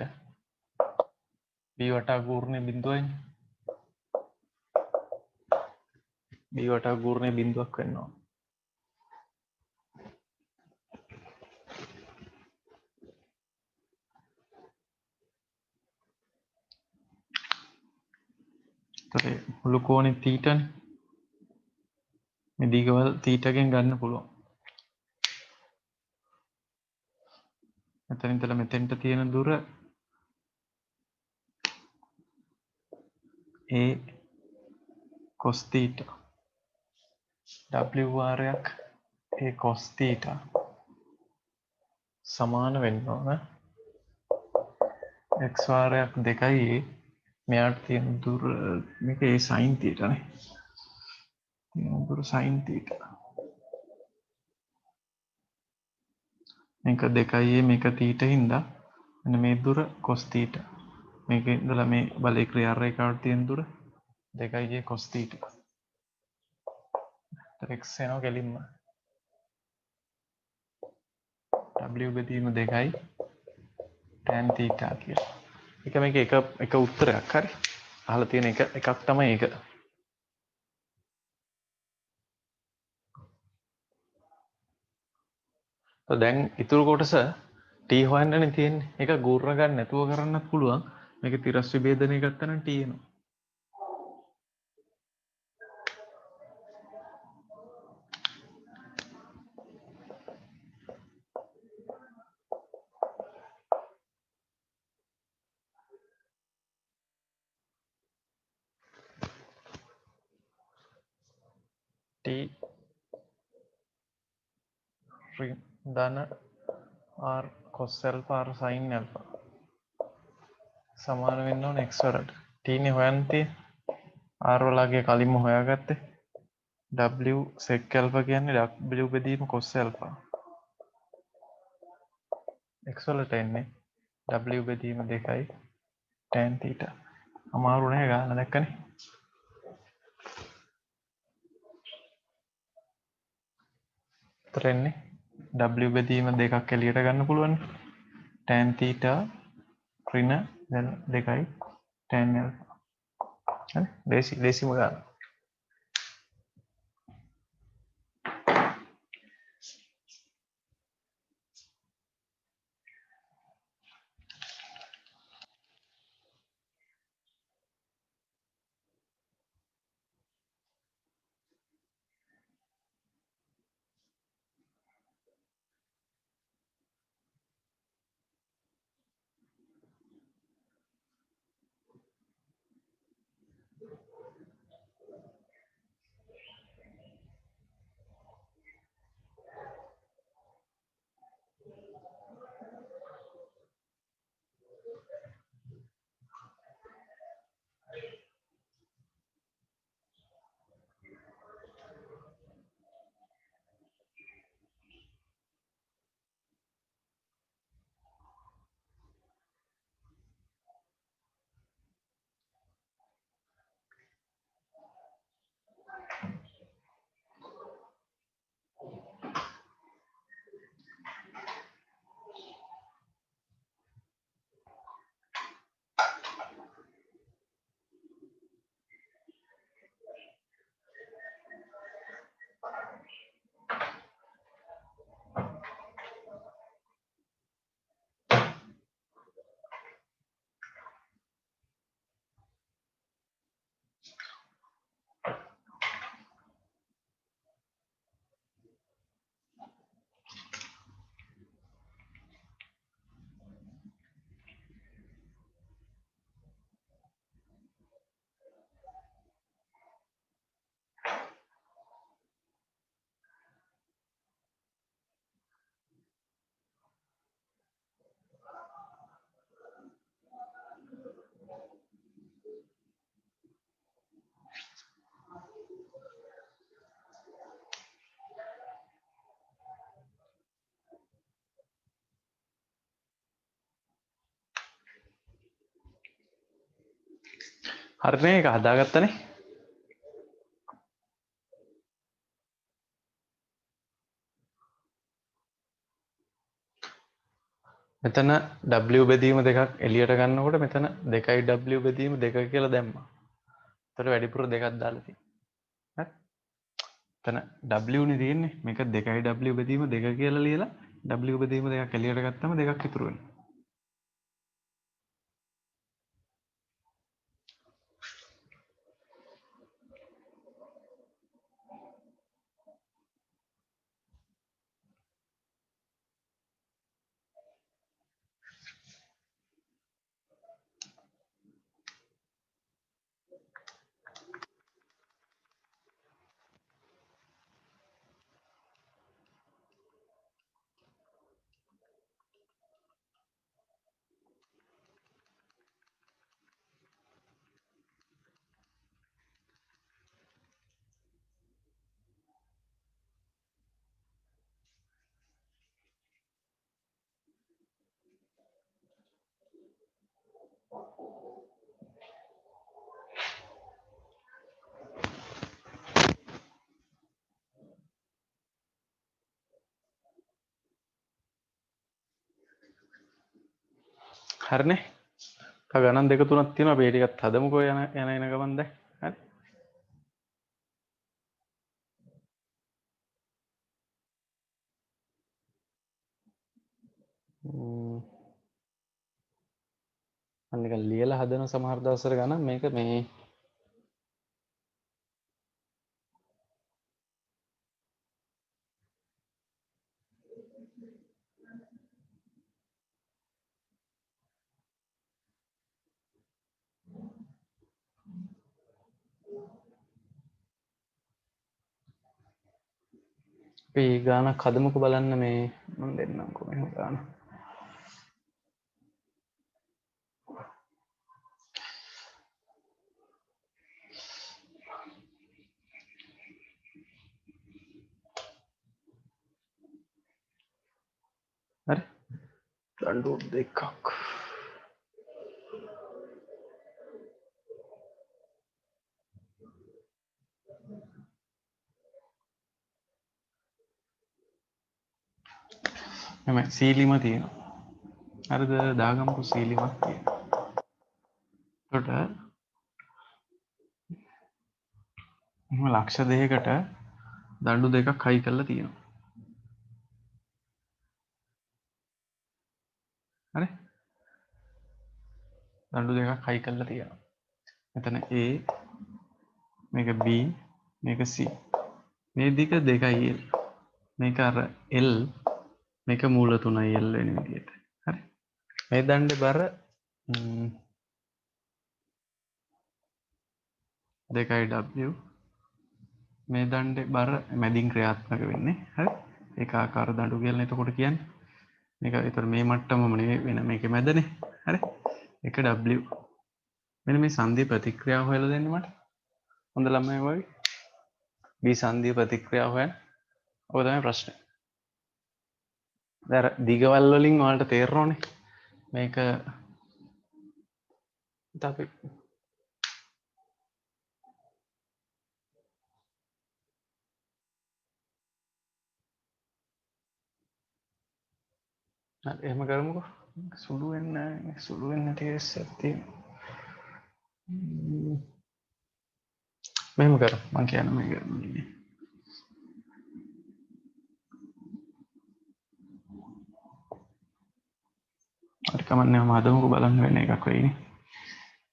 B වටා ගූර්ණය බිඳුවයි B වටා ගූර්ණය බිඳුවක් වෙනවා. මුළු කෝණේ තීටනේ මේ දිගවල තීටගෙන් ගන්න පුළුවන්. මෙතන ඉඳලා මෙතෙන්ට තියෙන දුර A cos theta W වාරයක් A cos theta සමාන වෙන්න ඕන x වාරයක් 2යි A මෙයාට තියෙන දුර මේක A sin theta නේ. තියෙන දුර sin theta. මේක 2යි A මේක theta හින්දා මෙන්න මේ දුර cos theta. මේක ඉඳලා මේ බලයේ ක්‍රියා රේඛාවට තියෙන දුර 2යි A cos theta. x එනවා කෙලින්ම W බෙදීම 2යි tan theta කියලා. ඒක මේක එක උත්තරයක් හරි. අහලා තියෙන එකක් තමයි ඒක. දැන් ඉතුරු කොටස t හොයන්නනේ තියෙන්නේ. ඒක ගූර්ණ ගන්න නැතුව කරන්නත් පුළුවන්. මේක තිරස් විභේදනය ගත්තා නම් t එනවා. t ධන r cos alpha r sin alpha සමාන වෙන්න ඕන x වලට. t නේ හොයන්න තියෙන්නේ. r වලගේ කලින්ම හොයාගත්තේ. w sec alpha කියන්නේ w බෙදීම cos alpha. x වලට එන්නේ w බෙදීම 2යි tan theta. අමාරු නෑ ගන්න දැක්කනේ. එන්නේ w බෙදීම 2ක් එළියට ගන්න පුළුවන්. tan theta ඍණ දැන් 2යි tan alpha. හරි දේසිම ගන්න. හරිනේ ඒක හදාගත්තනේ. මෙතන W බෙදීම දෙකක් එළියට ගන්නකොට මෙතන 2W බෙදීම 2 කියලා දැම්මා. එතකොට වැඩිපුර දෙකක් දාලා තියෙනවා. හරි. එතන W නේ තියෙන්නේ. මේක 2W බෙදීම 2 කියලා ලියලා W බෙදීම දෙකක් එළියට ගත්තම දෙකක් ඉතුරු වෙනවා. හරිනේ. ගණන් දෙක තුනක් තියෙනවා අපි ඒ ටිකත් හදමුකෝ යන එන ගමන් දැන්. හරි. අන්න එක ලියලා හදන සමහර දවසට ගණන් මේක මේ අපි ගානක් හදමුකෝ බලන්න මේ මම දෙන්නම්කෝ මෙහෙම ගාන. හරි. දඬු දෙකක්. එම සීලිම තියෙනවා. හරිද? දාගමුකෝ සීලිමක් තියෙනවා. එතකොට එහෙම ලක්ෂ දෙකකට දඬු දෙකක් හයි කරලා තියෙනවා. හරි? දඬු දෙකක් හයි කරලා තියෙනවා. මෙතන A මේක B මේක C. මේ දිග 2යි L. මේක අර L මේක මූල 3යි L වෙන විදිහට. හරි? මේ දණ්ඩේ බර 2යි W. මේ දණ්ඩේ බර මැදින් ක්‍රියාත්මක වෙන්නේ. හරි? ඒකාකාර දඬු කියලා එතකොට කියන්නේ. මේක ඒතර මේ මට්ටමම නෙවෙයි වෙන මේකේ මැදනේ. හරි? ඒක W. මෙන්න මේ සංධි ප්‍රතික්‍රියාව හොයලා දෙන්න මට. හොඳ ළමයි වගේ. B සංධි ප්‍රතික්‍රියාව හොයන්න. ඔය තමයි ප්‍රශ්නේ. දැන් දිගවල් වලින් ඔයාලට තේරෙනවනේ. මේක අපි එහෙම කරමුකෝ. සුළු වෙන්නේ නැති කෙස්සක් තියෙනවා. මෙහෙම කරමු. මම කියන්නේ මේක හරි කමන්නේ මම හදමුකෝ බලන්න වෙන එකක් වෙයිනේ.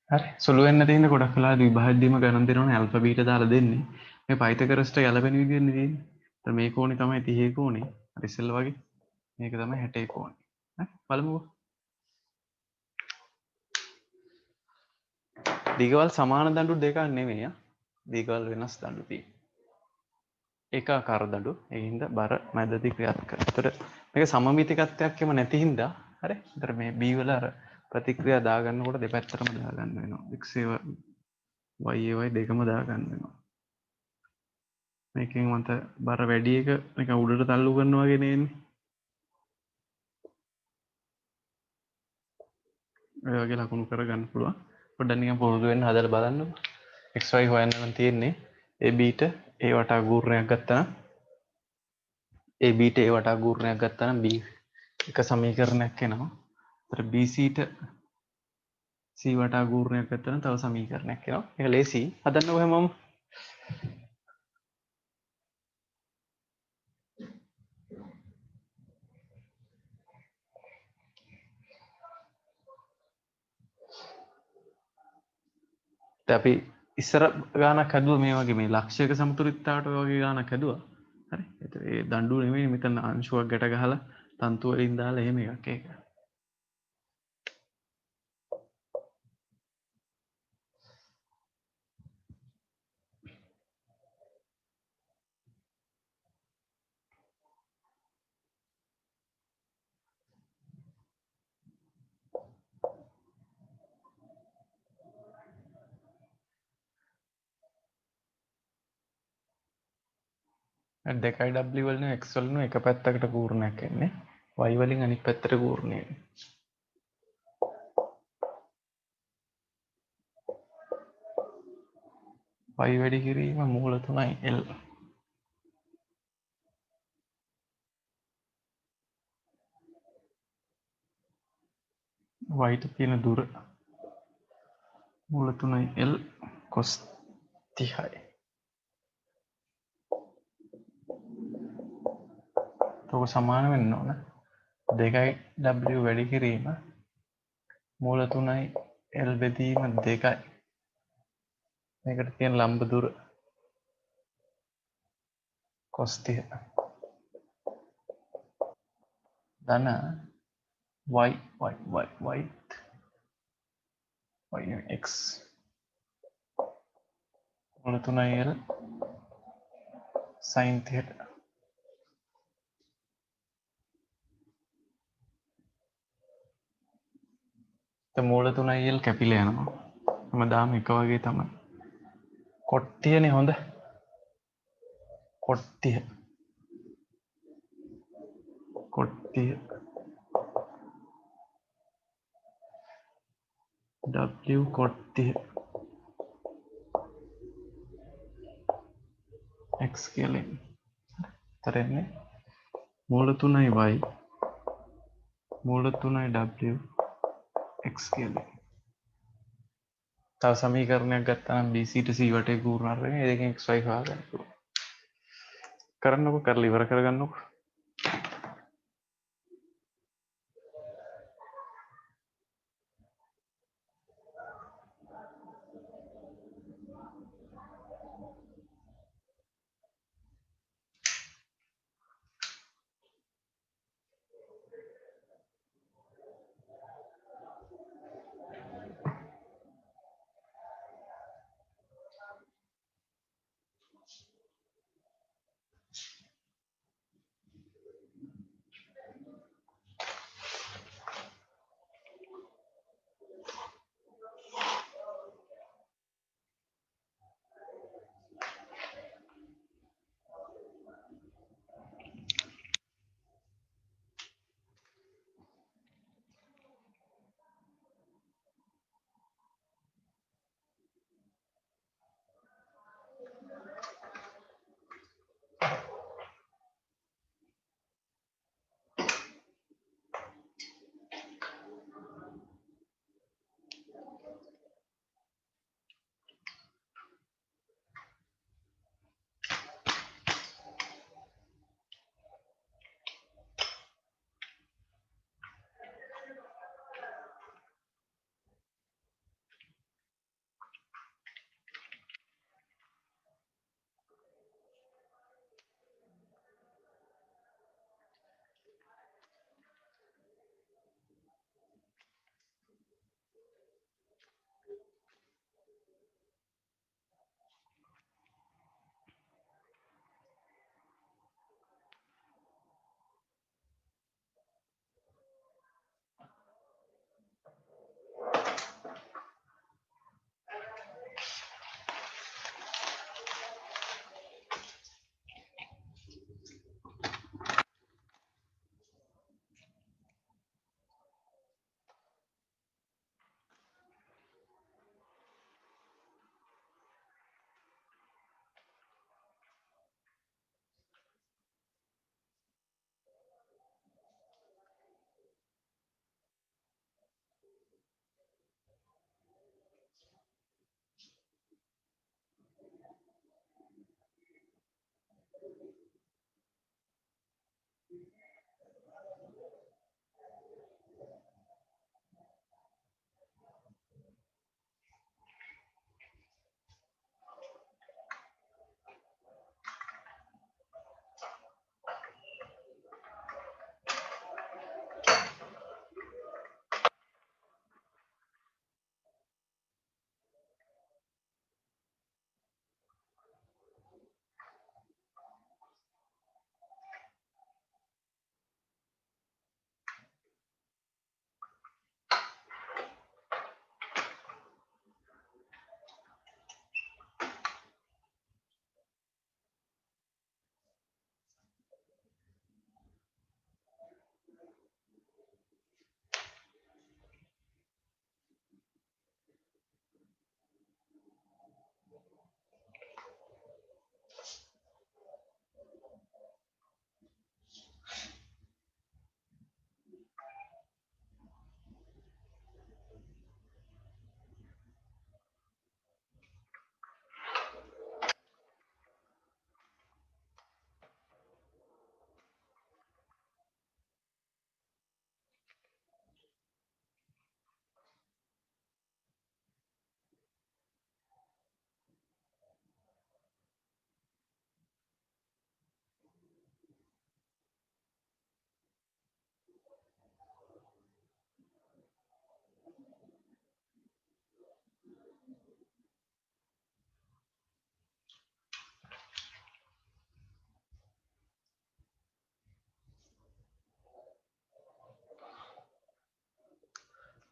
හරි සුළු වෙන්න තියෙන ගොඩක් වෙලාවට විභාගයේදීම ගණන් දෙනවනේ ඇල්ෆා බීටා දාලා දෙන්නේ. මේ පයිතගරස්ට ගැලපෙන විදිහනේ තියෙන්නේ. ඒතර මේ කෝණේ තමයි 30 කෝණේ. අර ඉස්සෙල්ලා වගේ. මේක තමයි 60 කෝණේ. හරි බලමුකෝ. දිගවල් සමාන දඬු දෙකක් නෙමෙයි ආ. දිගවල් වෙනස් දඬු තියෙනවා. ඒකාකාර දඬු. ඒ හින්දා බර මැදදී ක්‍රියාත්මක කරනවා. ඒතර මේක සමමිතිකත්වයක් එම නැති හින්දා හරි. ඒතර මේ B වල අර ප්‍රතික්‍රියා දාගන්නකොට දෙපැත්තටම දාගන්න වෙනවා. x y දෙකම දාගන්න වෙනවා. මේකෙන් මත බර වැඩි එක නිකන් උඩට තල්ලු කරනවා වගේ නෙන්නේ. ඔය වගේ ලකුණු කරගන්න පුළුවන්. පොඩ්ඩක් නිකන් පුරුදු වෙන්න හදලා බලන්නකෝ. xy හොයන්න නම් තියෙන්නේ ab ට a වටා ගූර්ණයක් ගත්තා නම් ab ට a වටා ගූර්ණයක් ගත්තා නම් b එක සමීකරණයක් එනවා. ඒතර BC ට C වටා ගූර්ණයක් ගත්තම තව සමීකරණයක් එනවා. ඒක ලේසි. හදන්නකො හැමෝම. දැන් අපි ඉස්සර ගානක් හදුවා මේ වගේ මේ ලක්ෂයක සමතුලිතතාවට වගේ ගානක් හදුවා. හරි. ඒතර ඒ දඬුව නෙමෙයි මෙතන අංශුවක් ගැට ගහලා තන්තු වලින් දාලා එහෙම එකක් ඒක. දෙකයි W වලින් X වලින් එක පැත්තකට ගූර්ණයක් එන්නේ. Y වලින් අනිත් පැත්තට ගූර්ණය එන්නේ. y වැඩි කිරීම මූල 3යි L. y ට තියෙන දුර මූල 3යි L cos 30යි. තෝක සමාන වෙන්න ඕන. 2යි W වැඩි කිරීම මූල 3යි L බෙදීම 2යි. මේකට තියෙන ලම්බ දුර cos 30. ධන y x මූල 3යි L sin 30. මූල 3යි L කැපිලා යනවා. හැමදාම එක වගේ තමයි. කොට්ටියනේ හොඳ. කොට්ටිය W කොට්ටිය x කියලා එන්නේ. තරන්නේ මූල 3යි y මූල 3යි W x කියලා. තව සමීකරණයක් ගත්තාම BC ට C වටේ ගූර්ණ අරගෙන ඒ දෙකෙන් xy හොයාගන්න පුළුවන්. කරන්නකො කරලා ඉවර කරගන්නකො.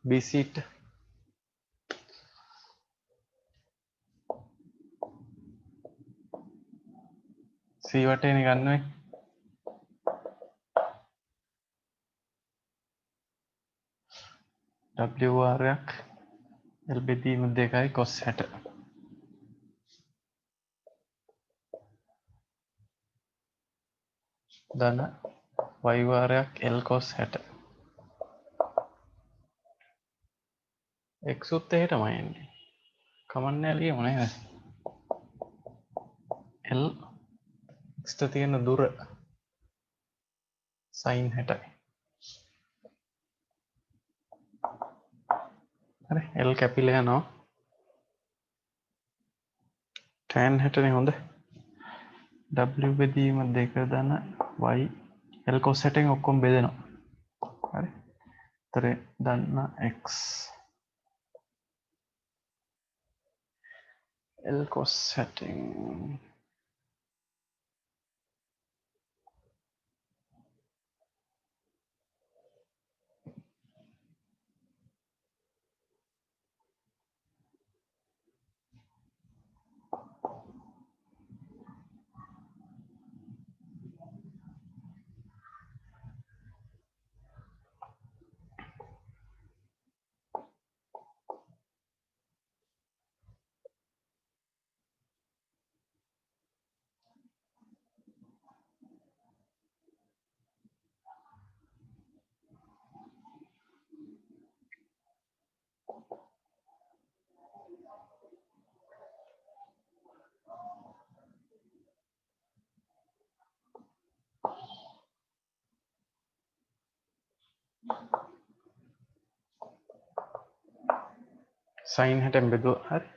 B seat C වටේනේ ගන්නෙ. WR එකක් L බෙදීම 2යි cos 60. ධන y වාරයක් L cos 60. x උත් එහෙටමයි එන්නේ. කමන්නේ ලියමු නේද? L x ට තියෙන දුර sin 60යි. හරි L කැපිලා යනවා. tan 60 නේ හොඳ. W බෙදීම 2 ධන y L cos 60න් ඔක්කොම බෙදෙනවා. හරි. ඒතර ධන x L cos 60න් sin 60න් බෙදුවා. හරි.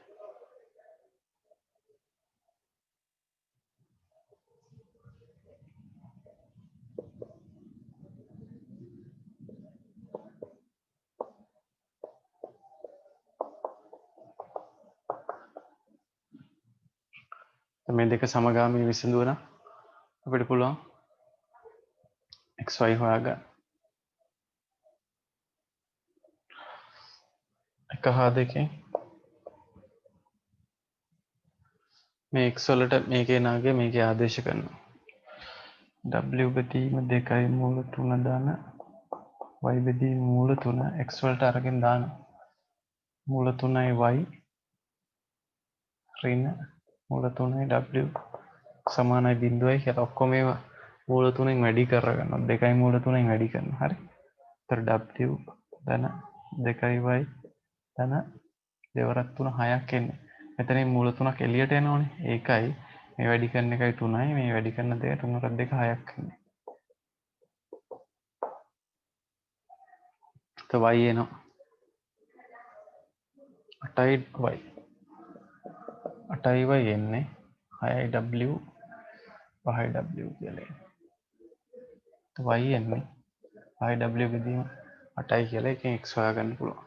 මේ දෙක සමගාමී විසඳුවනම් අපිට පුළුවන් xy හොයාගන්න. 1 හා 2 මේ x වලට මේකේ නාගේ මේකේ ආදේශ කරනවා. w බෙදීම 2යි මූල 3 දාන y බෙදීම මූල 3 x වලට අරගෙන දානවා. මූල 3යි y ඍණ මූල 3යි w සමානයි 0යි කියලා ඔක්කොම ඒවා මූල 3ෙන් වැඩි කරගන්නවා. 2යි මූල 3ෙන් වැඩි කරනවා. හරි. ඒතර w ධන 2යි y ධන දෙවරක් 3 6ක් එන්නේ. මෙතනින් මූල 3ක් එළියට එනවනේ. ඒකයි මේ වැඩි කරන එකයි 3යි මේ වැඩි කරන දෙක 3කට 2 6ක් එන්නේ. તો y එනවා 8යි y 8යි y එන්නේ 6යි w 5යි w කියලා එන්නේ. તો y එන්නේ 5යි w බෙදීම 8යි කියලා එකෙන් x හොයාගන්න පුළුවන්.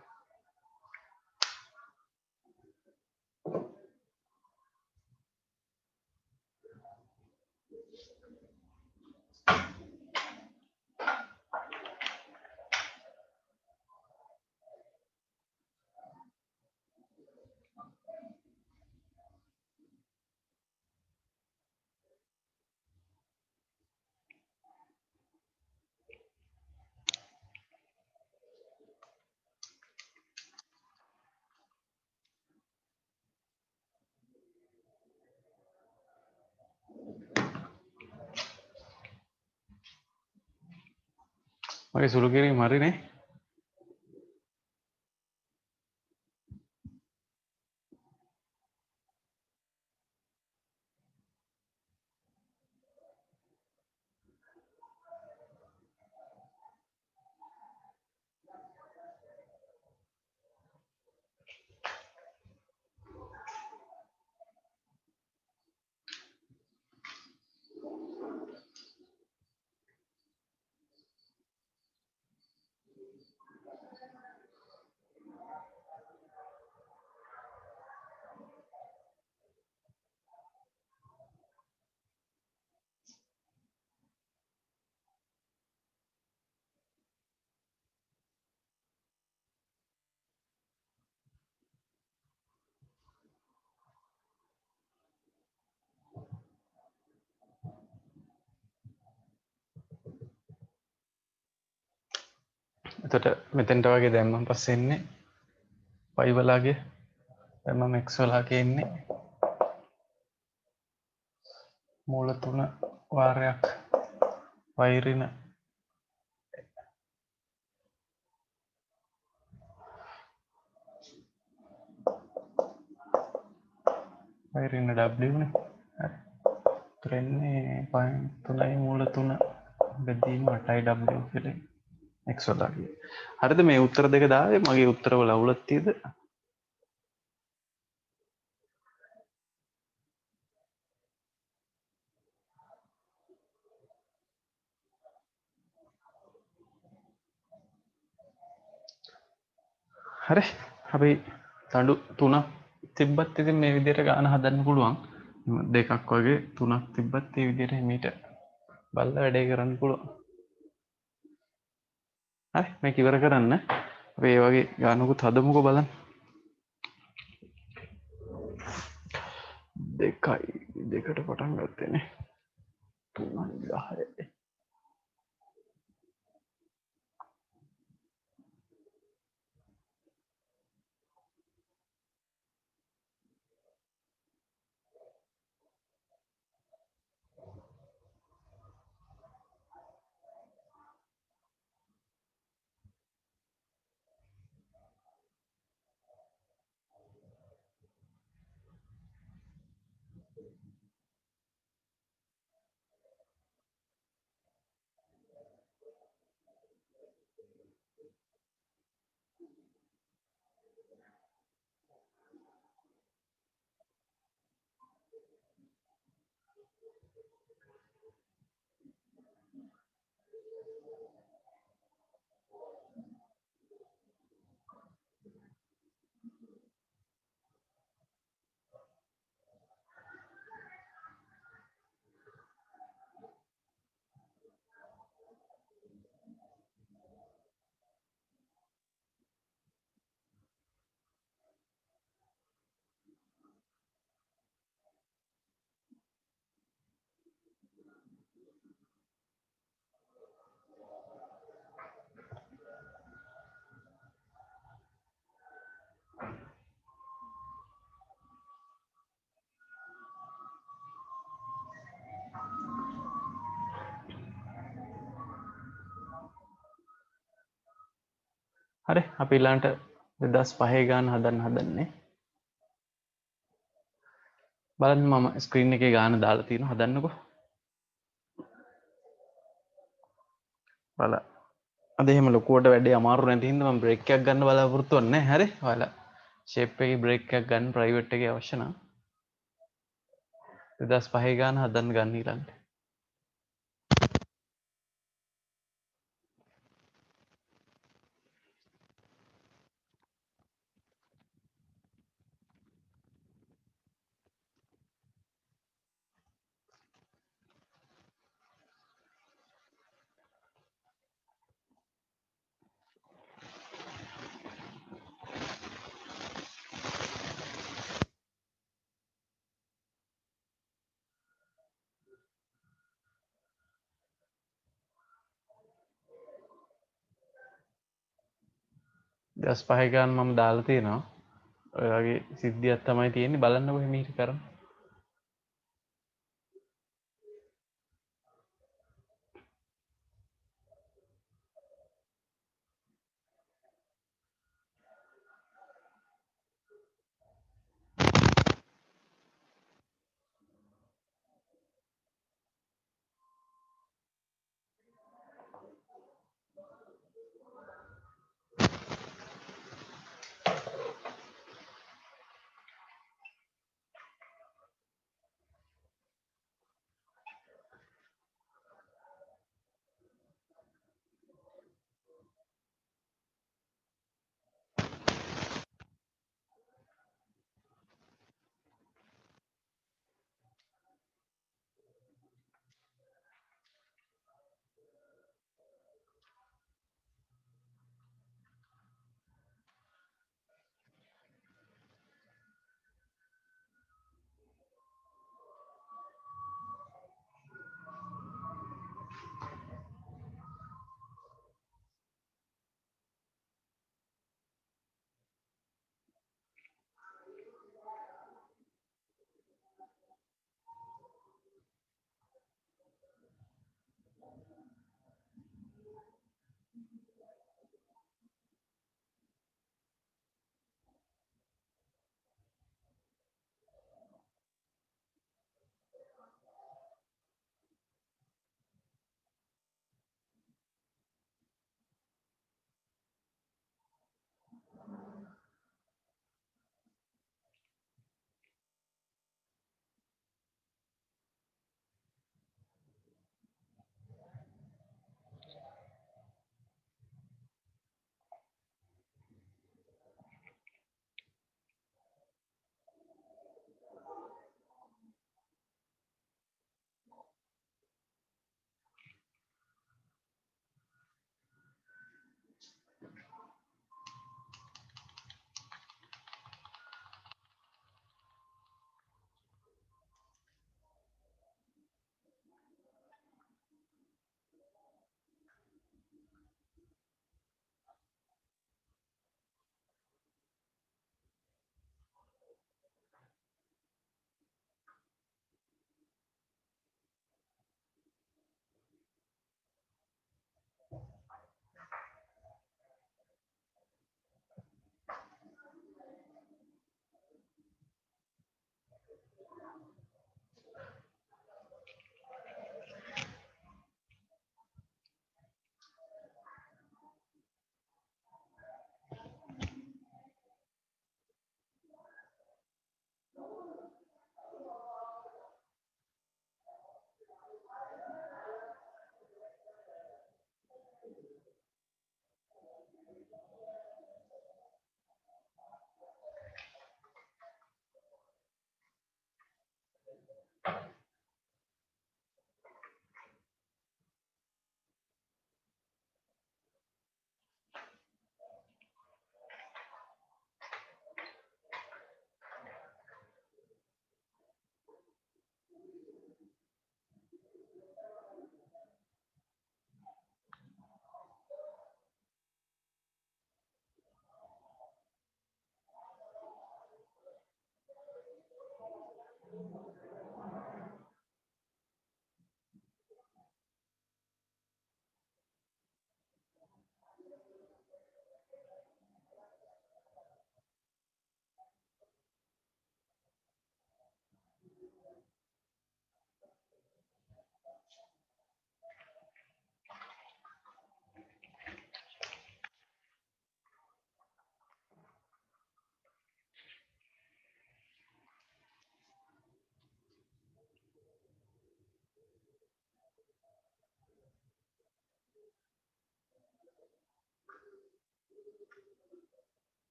මගේ සුළු කිරීම හරිනේ. එතකොට මෙතෙන්ට වගේ දැම්මන් පස්සේ එන්නේ y වලාගේ දැම්මම x වලාගේ එන්නේ මූල 3 වාරයක් y ඍණ y ඍණ w නේ. හරි. එතෙන්නේ 0.3 මූල 3 බෙදීම 8යි w කියලා x වලාගේ. හරිද මේ උත්තර දෙක දාවේ මගේ උත්තරවල අවුලක් තියෙද? හරි අපි තඩු 3ක් තිබ්බත් ඉතින් මේ විදිහට ගාන හදන්න පුළුවන්. දෙකක් වගේ 3ක් තිබ්බත් මේ විදිහට හිමීට බලලා වැඩේ කරන්න පුළුවන්. හරි මේක ඉවර කරන්න. අපි මේ වගේ ගානකුත් හදමුකෝ බලන්න. 2යි 2ට පටන් ගත්තේනේ. 3යි 10යි. හරි අපි ඊළඟට 2005 ගාන හදන්න හදන්නේ. බලන්න මම ස්ක්‍රීන් එකේ ගාන දාලා තියෙනවා හදන්නකෝ. බලන්න. අද එහෙම ලොකුවට වැඩේ අමාරු නැති හින්දා මම බ්‍රේක් එකක් ගන්න බලාපොරොත්තු වෙන්නේ නැහැ. හරි. ඔයාලා ෂේප් එකේ බ්‍රේක් එකක් ගන්න ප්‍රයිවට් එකේ අවශ්‍ය නම් 2005 ගාන හදන්න ගන්න ඊළඟට. දස් පහ ගාන මම දාලා තියෙනවා. ඔය වගේ සිද්ධියක් තමයි තියෙන්නේ බලන්නකො හිමීට කරමු.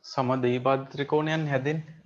සමදේපාද ත්‍රිකෝණයන් හැදෙන්නේ.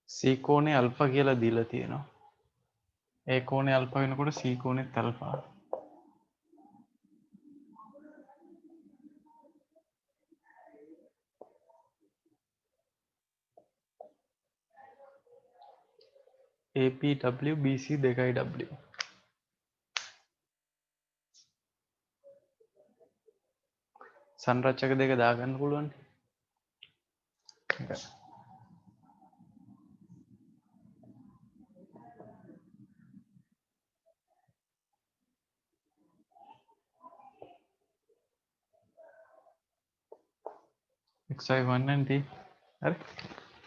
C කෝණේ අල්ෆා කියලා දීලා තියෙනවා. ඒ කෝණේ අල්ෆා වෙනකොට C කෝණෙත් අල්ෆා. APW BC දෙකයි W. සංරචක දෙක දාගන්න පුළුවන්. XY 1 and T. හරි.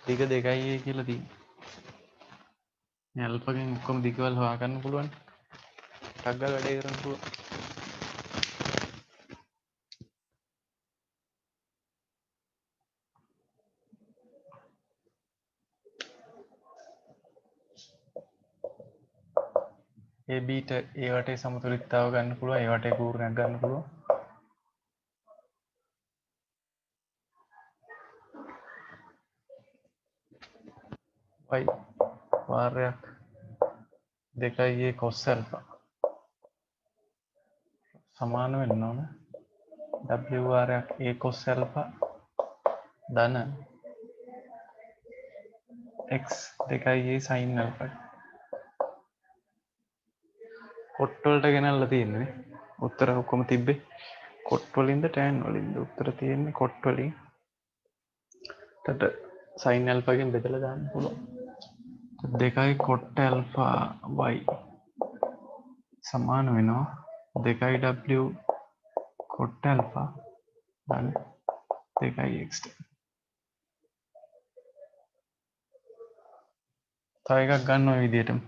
දිග දෙකයි කියලා තියෙනවා. මේ අල්ෆගෙන් ඔක්කොම දිගවල හොයාගන්න පුළුවන්. ටක් ගාලා වැඩේ කරන්න පුළුවන්. ABට ඒ වටේ සමතුලිතතාව ගන්න පුළුවන්. ඒ වටේ පූර්ණයක් ගන්න පුළුවන්. y වාරයක් 2a cos alpha සමාන වෙන්න ඕන w වාරයක් a cos alpha ධන x 2a sin alpha. කොට් වලට ගෙනල්ලා තියෙන්නේ. උත්තර ඔක්කොම තිබ්බේ කොට් වලින්ද tan වලින්ද? උත්තර තියෙන්නේ කොට් වලින්. එතකොට sin alpha ගෙන් බෙදලා දාන්න පුළුවන්. 2 cot alpha y සමාන වෙනවා 2 w cot alpha ධන 2 x. තව එකක් ගන්න ඔය විදිහටම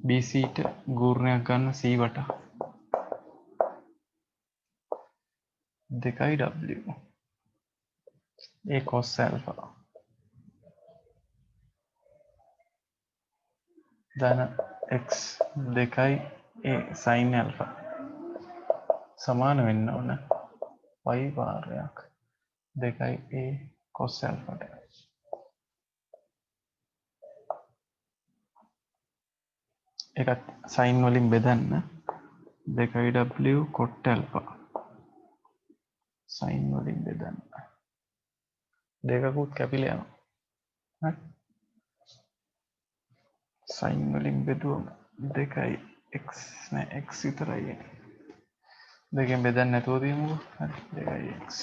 BC ට ගූර්ණයක් ගන්න C වටා 2 w a cos alpha ධන x 2 a sin alpha සමාන වෙන්න ඕන y වාරයක් 2 a cos alpha ට. ඒකත් sin වලින් බෙදන්න 2 w cot alpha sin වලින් බෙදන්න දෙකකුත් කැපිලා යනවා. හරි sin වලින් බෙදුවම 2 x නෑ x විතරයි එන්නේ. දෙකෙන් බෙදන්න නැතුව තියමුකෝ. හරි 2 x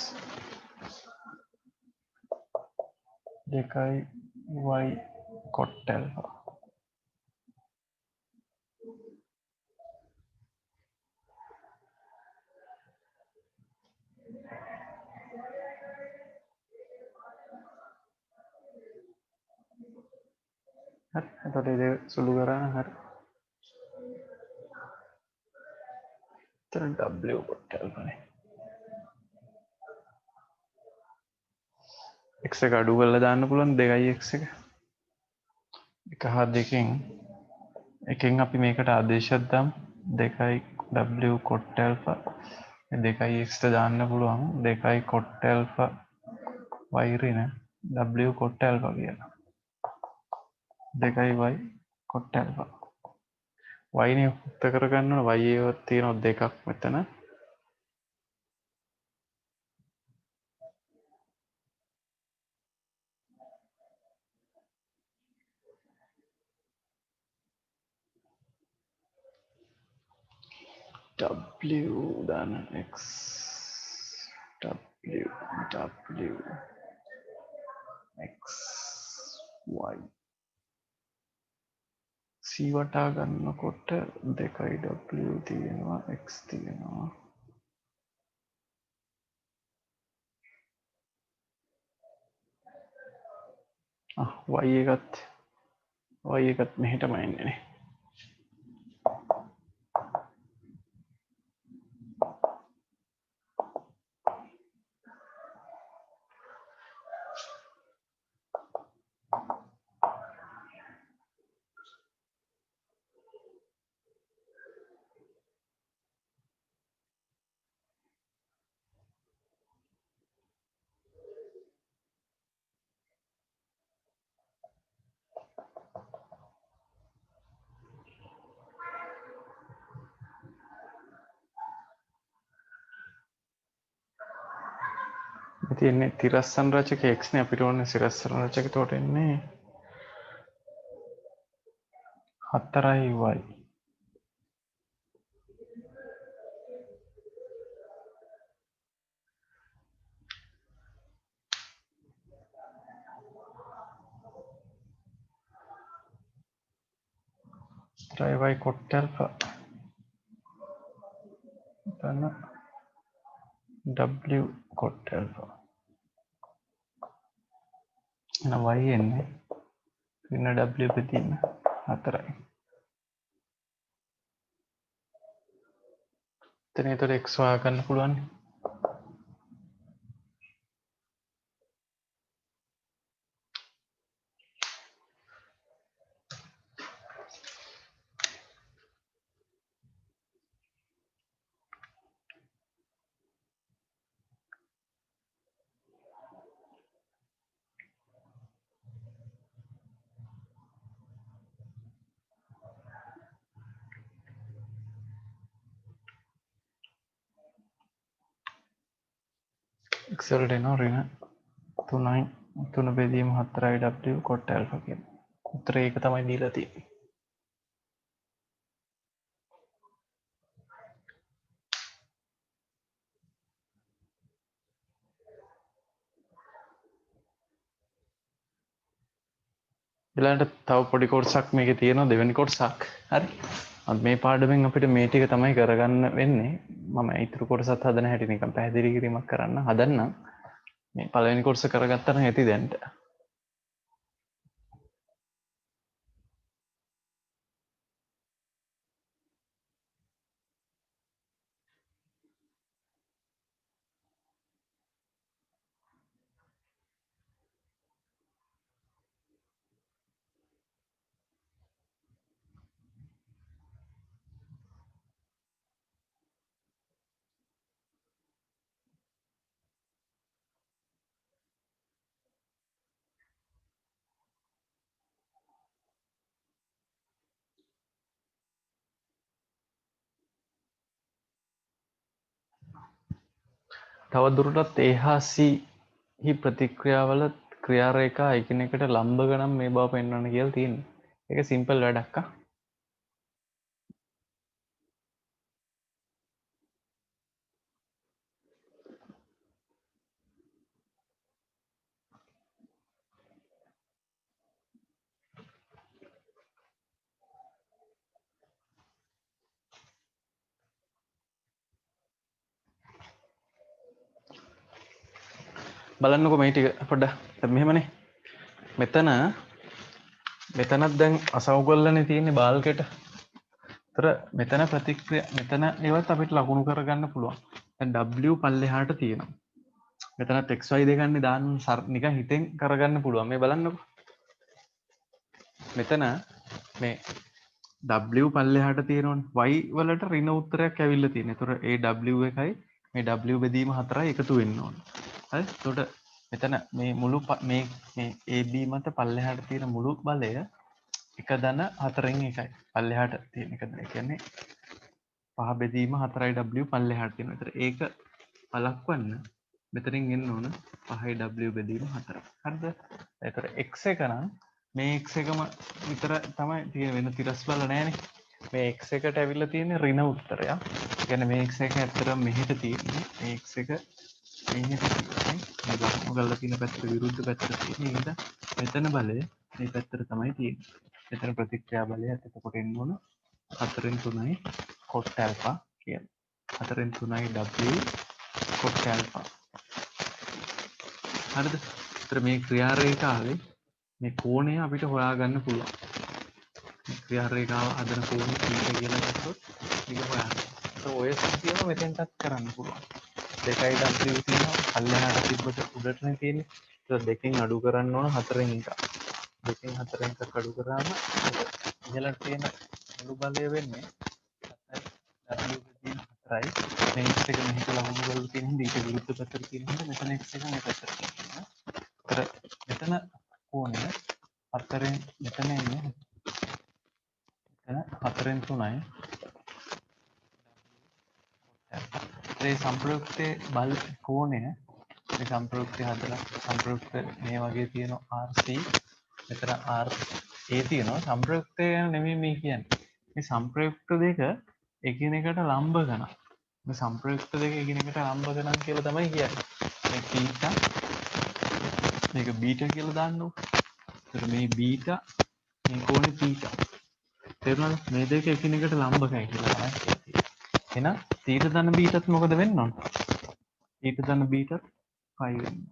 2 y cot alpha හරි එතකොට ඒක සුළු කරා හරි එතන w cot alpha නේ x එක අඩු කරලා දාන්න පුළුවන් 2x එක 1 හා 2කින් එකෙන් අපි මේකට ආදේශයක් දාමු 2 w cot alpha 2x ට දාන්න පුළුවන් 2 cot alpha y ඍණ w cot alpha කියලා 2 y cot alpha y නේ උත්ත කරගන්න ඕන y ඒවත් තියෙනවා දෙකක් මෙතන W dan X W W X Y C වටා ගන්නකොට දෙකයි W තියෙනවා X තියෙනවා Y එකත් මෙහෙටම එන්නේනේ තියෙන්නේ තිරස්සන් රචක x නේ අපිට ඕනේ සිරස්සන රචක එතකොට එන්නේ 4y y කොට alpha then w කොට alpha එහෙනම් y එන්නේ වෙන w බෙදීම 4යි එතන ඒතර x හොයා ගන්න පුළුවන් x වලට එනවා ඍණ 3යි 3 බෙදීම 4යි w කොට alpha කියන උත්තරේ ඒක තමයි දීලා තියෙන්නේ ඊළඟට තව පොඩි කොටසක් මේකේ තියෙනවා දෙවෙනි කොටසක් හරි අද මේ පාඩමෙන් අපිට මේ ටික තමයි කරගන්න වෙන්නේ මම ඊටු කොටසත් හදන හැටි නිකන් පැහැදිලි කිරීමක් කරන්න හදන්නම් මේ පළවෙනි කොටස කරගත්තා නම් ඇති දැන්ට තවදුරටත් A හා C හි ප්‍රතික්‍රියාවල ක්‍රියාරේඛා එකිනෙකට ලම්බක නම් මේ බව පෙන්වන්න කියලා තියෙනවා. ඒක සිම්පල් වැඩක් ආ. බලන්නකො මේ ටික පොඩ්ඩක්. දැන් මෙහෙමනේ. මෙතනත් දැන් අසවුගල්ලනේ තියෙන්නේ බාල්කෙට. ඒතර මෙතන ප්‍රතික්‍රියා මෙතන ඒවත් අපිට ලකුණු කරගන්න පුළුවන්. දැන් W පල්ලෙහාට තියෙනවා. මෙතනත් XY දෙකන්නේ දාන්න නිකන් හිතෙන් කරගන්න පුළුවන්. මේ බලන්නකො. මෙතන මේ W පල්ලෙහාට තියෙනවනේ. Y වලට ඍණ උත්තරයක් ඇවිල්ලා තියෙනවා. ඒතර AW එකයි මේ W බෙදීම 4යි එකතු වෙන්න ඕන. හරි? එතකොට මෙතන මේ මුළු මේ AB මත පල්ලෙහාට තියෙන මුළු බලය 1/4න් එකයි. පල්ලෙහාට තියෙන 1 ඒ කියන්නේ 5 බෙදීම 4යි W පල්ලෙහාට තියෙනවා. ඒතර ඒක බලක්වන්න මෙතනින් එන්න ඕන 5යි W බෙදීම 4. හරිද? ඒතර x එක නම් මේ x එකම විතර තමයි තියෙන වෙන තිරස් බල නැහැනේ. මේ x එකට ඇවිල්ලා තියෙන්නේ ඍණ උත්තරයක්. ඒ කියන්නේ මේ x එක ඇත්තටම මෙහෙට තියෙන්නේ. මේ x එක මෙහෙට තියෙන්නේ. මේ ලකුණු කරලා තියෙන පැත්තට විරුද්ධ පැත්තට තියෙන්නේ. එහෙනම් මෙතන බලය මේ පැත්තට තමයි තියෙන්නේ. මෙතන ප්‍රතික්‍රියා බලය එතකොට එන්න ඕන 4න් 3යි cot alpha කියන. 4න් 3යි w cot alpha. හරිද? ඒතර මේ ක්‍රියා රේඛාවේ මේ කෝණය අපිට හොයාගන්න පුළුවන්. ක්‍රියා රේඛාව හදන කෝණය θ කියලා ගත්තොත් මේක හොයන්න. ඒත් ඔය සිද්ධියම මෙතෙන්ටත් කරන්න පුළුවන්. 2යි w තියෙනවා. පල්ලෙහාට තිබ්බට උඩටනේ තියෙන්නේ. ඒක දෙකෙන් අඩු කරන්න ඕන 4න් එක. දෙකෙන් 4න් එකක් අඩු කරාම ඉහළට තියෙන මුළු බලය වෙන්නේ 7යි w තියෙන 4යි. මේ x එක මෙහෙට ලකුණු කරලා තියෙන හින්දා ඊට විරුද්ධ පැත්තට තියෙන හින්දා මෙතන x එක මේ පැත්තට තියෙනවා. ඒතර මෙතන කෝණය 4න් මෙතන එන්නේ 4න් 3යි ඒ සම්ප්‍රයුක්තයේ බල කෝණය මේ සම්ප්‍රයුක්තය හදලා සම්ප්‍රයුක්ත මේ වගේ තියෙනවා RC මෙතන RA තියෙනවා සම්ප්‍රයුක්තය නෙමෙයි මේ කියන්නේ මේ සම්ප්‍රයුක්ත දෙක එකිනෙකට ලම්බ ගණන් මේ සම්ප්‍රයුක්ත දෙක එකිනෙකට ලම්බ ගණන් කියලා තමයි කියන්නේ මේ θ මේක බීටා කියලා දාන්න ඕනේ. ඒතර මේ බීටා මේ කෝණේ θ තේරුණාද මේ දෙක එකිනෙකට ලම්බකයි කියලා තමයි කියන්නේ. එහෙනම් θ ධන බීටත් මොකද වෙන්න ඕන? θ ධන බීටත් 5 වෙන්න.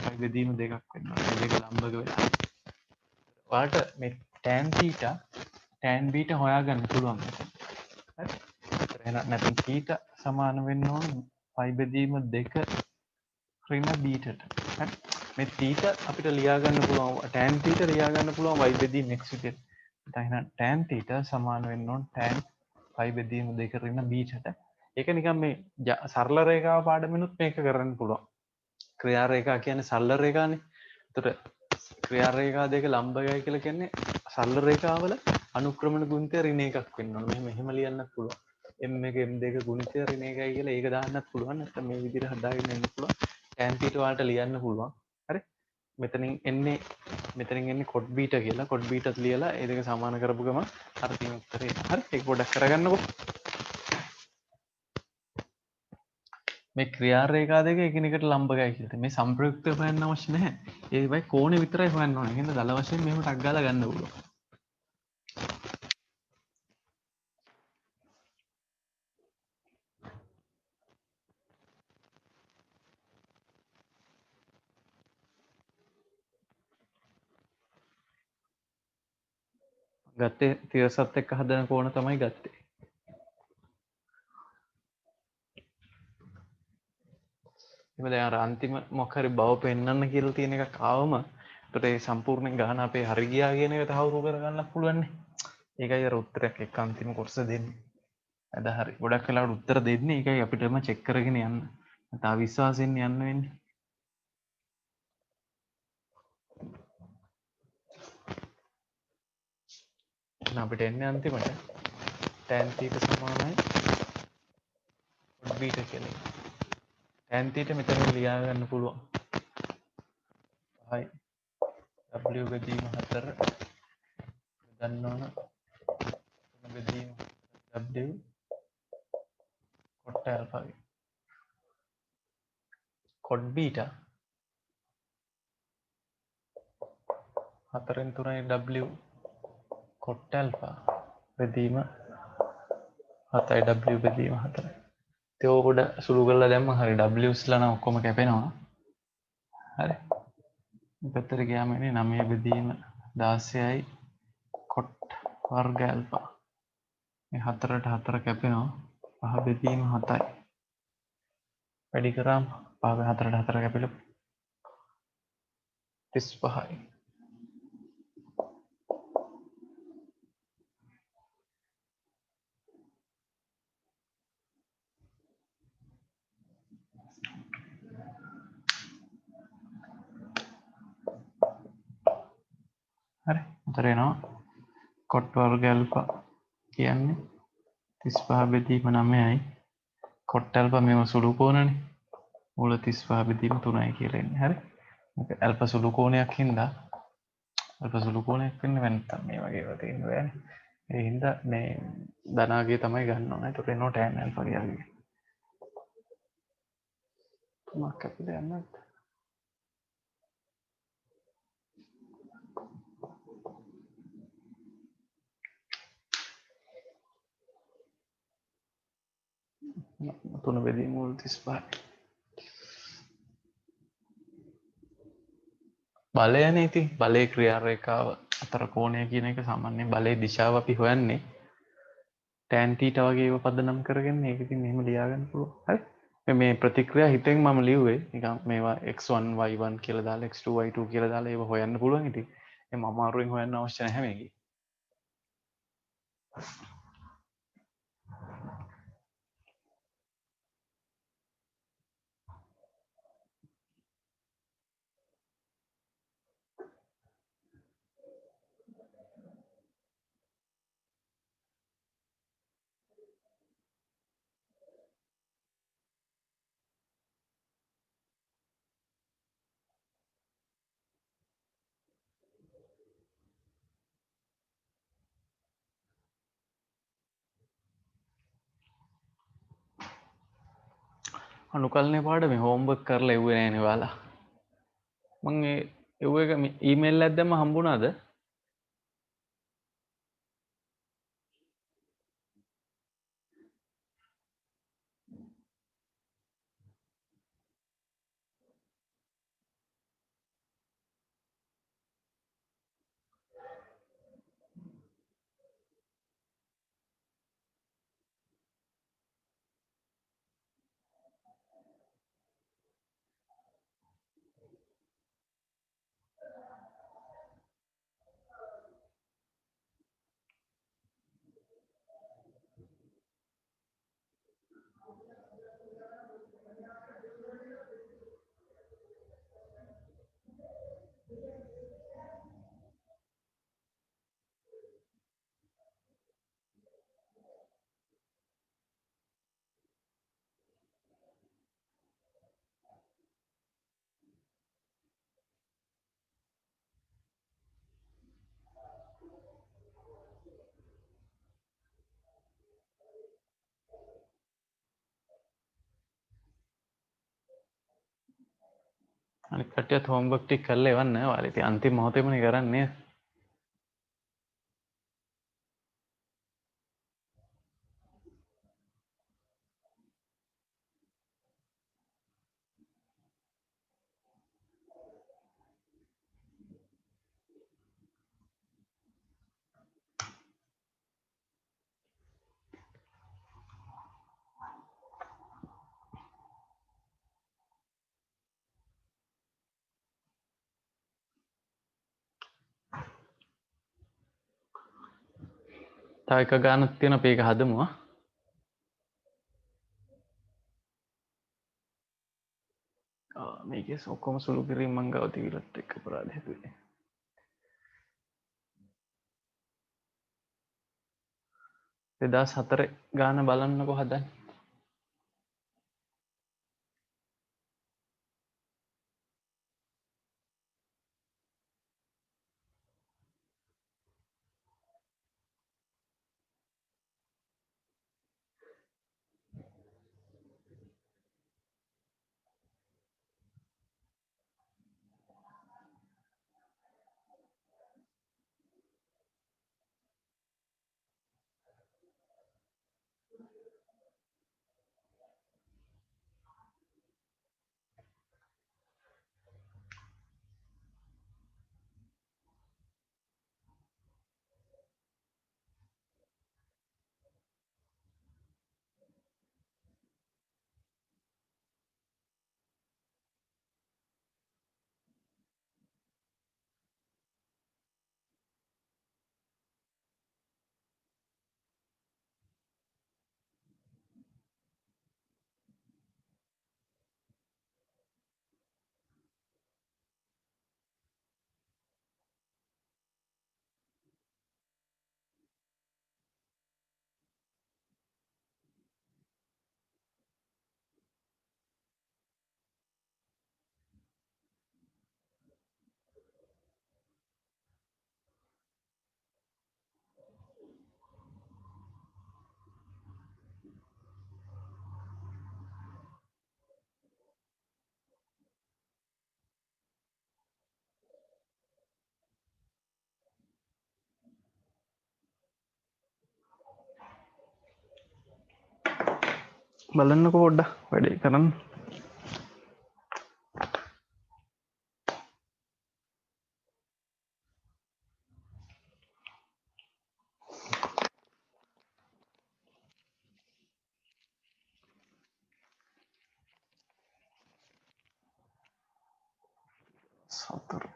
5 බෙදීම දෙකක් වෙන්න ඕන. මේ දෙක ලම්බක වෙලා. ඔයාලට මේ tan β හොයාගන්න පුළුවන්. හරි. එහෙනම් නැත්නම් θ සමාන වෙන්න ඕන 5 බෙදීම 2 ඍණ බීටට. හරි. මේ θ අපිට ලියා ගන්න පුළුවන් tan θ ලියා ගන්න පුළුවන් y බෙදීම x විදිහට. එහෙනම් tan θ සමාන වෙන්න ඕන tan 5 බෙදීම 2 ඍණ බීටට. ඒක නිකන් මේ සරල රේඛාව පාඩමිනුත් මේක කරන්න පුළුවන්. ක්‍රියා රේඛා කියන්නේ සරල රේඛානේ. එතකොට ක්‍රියා රේඛා දෙක ලම්බකයි කියලා කියන්නේ සරල රේඛාවල අනුක්‍රමණ ගුණිතය ඍණ එකක් වෙන්න ඕන. මෙහෙම ලියන්නත් පුළුවන්. m1 m2 ගුණිතය ඍණ එකයි කියලා ඒක දාන්නත් පුළුවන්. නැත්නම් මේ විදිහට හදාගෙන යන්න පුළුවන්. tan θ වලට ලියන්න පුළුවන්. හරි. මෙතනින් එන්නේ cot β කියලා. cot βත් ලියලා ඒ දෙක සමාන කරපු ගමන් අර තියෙන උත්තරේ එනවා. හරි. ඒක පොඩ්ඩක් කරගන්නකො. මේ ක්‍රියා රේඛා දෙක එකිනෙකට ලම්බකයි කියලා. මේ සම්ප්‍රයුක්තය හොයන්න අවශ්‍ය නැහැ. ඒකයි කෝණේ විතරයි හොයන්න ඕනේ. එහෙනම් දල වශයෙන් මෙහෙම ටක් ගාලා ගන්න පුළුවන්. ගත්තේ තිරසත් එක්ක හදන කෝණ තමයි ගත්තේ. එහෙනම් දැන් අර අන්තිම මොකක් හරි බව පෙන්වන්න කියලා තියෙන එකක් ආවම ඒකට ඒ සම්පූර්ණ ගාන අපේ හරි ගියා කියන එක තහවුරු කරගන්න පුළුවන් නේ. ඒකයි අර උත්තරයක් එක්ක අන්තිම කොටස දෙන්නේ. අද හරි. ගොඩක් වෙලාවට උත්තර දෙන්නේ ඒකයි අපිටම චෙක් කරගෙන යන්න. නැත්නම් අවිශ්වාසයෙන් යන්න වෙන්නේ. එහෙනම් අපිට එන්නේ අන්තිමට tan θ සමානයි cot β කියලා. tan θ මෙතන ලියා ගන්න පුළුවන්. හයි w බෙදීම 4 ගන්න ඕන 3 බෙදීම w cot alpha cot β 4න් 3යි w cot alpha බෙදීම 7යි w බෙදීම 4යි. ඒක පොඩ සුළු කරලා දැම්ම හරි w's ලා නම් ඔක්කොම කැපෙනවා. හරි. පැත්තට ගියාම එන්නේ 9 බෙදීම 16යි cot වර්ග alpha. මේ 4ට 4 කැපෙනවා 5 බෙදීම 7යි. වැඩි කරාම 5 4ට 4 කැපිලා 35යි. හරි. උතර එනවා cot වර්ග alpha කියන්නේ 35 බෙදීම 9යි. cot alpha මේව සුළු කෝණනේ. මූල 35 බෙදීම 3යි කියලා එන්නේ. හරි. මේක alpha සුළු කෝණයක් හින්දා alpha සුළු කෝණයක් වෙන්න නැත්නම් මේ වගේ ඒවා තියෙන්න බෑනේ. ඒ හින්දා මේ ධනාගේ තමයි ගන්න ඕනේ. ඒතකොට එනවා tan alpha ගියාගේ. තුනක් අපිට යන්නත්. තුන බෙදී මුල් 35. බලයනේ ඉතින් බලයේ ක්‍රියාරේඛාව අතර කෝණය කියන එක සාමාන්‍යයෙන් බලයේ දිශාව අපි හොයන්නේ tan theta වගේ ඒවා පදනම් කරගෙන ඒක ඉතින් මෙහෙම ලියා ගන්න පුළුවන්. හරි. මේ ප්‍රතික්‍රියා හිතෙන් මම ලිව්වේ නිකන් මේවා x1 y1 කියලා දාලා x2 y2 කියලා දාලා ඒව හොයන්න පුළුවන් ඉතින්. එහම අමාරුවෙන් හොයන්න අවශ්‍ය නැහැ මේකේ. අනුකල්නේ පාඩමේ හෝම්වර්ක් කරලා එව්වේ නෑනේ ඔයාලා. මං එව්ව එක ඊමේල් එකක් දැම්ම හම්බුණාද? අනිත් කට්ටියත් හෝම්වර්ක් ටික කරලා එවන්න. ඔයාලා ඉතින් අන්තිම මොහොතේමනේ කරන්නේ. තව එක ගානක් තියෙනවා අපි ඒක හදමු. මේකේ ඔක්කොම සුළු කිරීම මං ගාව තිබිලත් එක්ක අපරාධ හැදුවේ. 2004 ගාන බලන්නකෝ හදන්නේ. බලන්නකො පොඩ්ඩක් වැඩේ කරන්න. සතුරු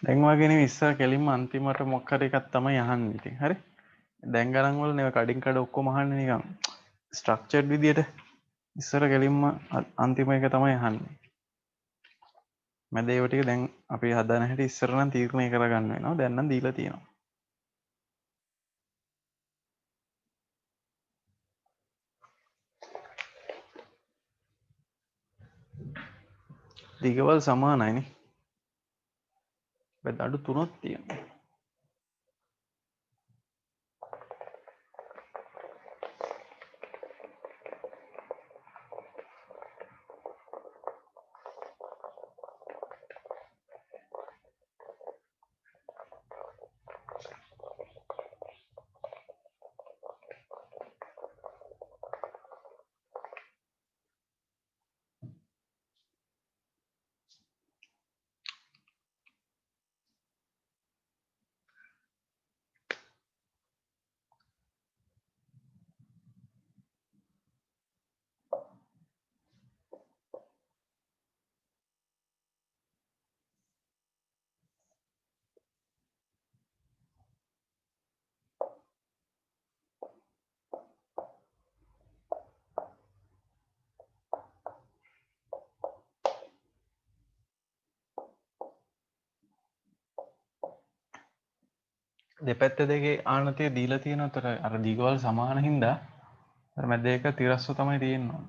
දැන් වගේ නෙවෙයි ඉස්සර කෙලින්ම අන්තිමට මොකක් හරි එකක් තමයි අහන්නේ ඉතින් හරි. දැන් ගණන් වල නේ කඩින් කඩ ඔක්කොම අහන්නේ නිකන් ස්ට්‍රක්චර්ඩ් විදියට. ඉස්සර කෙලින්ම අන්තිම එක තමයි අහන්නේ. මැද ඒව ටික දැන් අපි හදන හැටි ඉස්සර නම් තීරණය කරගන්න වෙනවා. දැන් නම් දීලා තියෙනවා. දිගවල් සමානයිනේ. බෙද අඩු 3ක් තියෙනවා. දෙපැත්ත දෙකේ ආනතිය දීලා තියෙන අතර අර දිගවල් සමාන හින්දා අර මැද එක තිරස්ව තමයි තියෙන්නේ.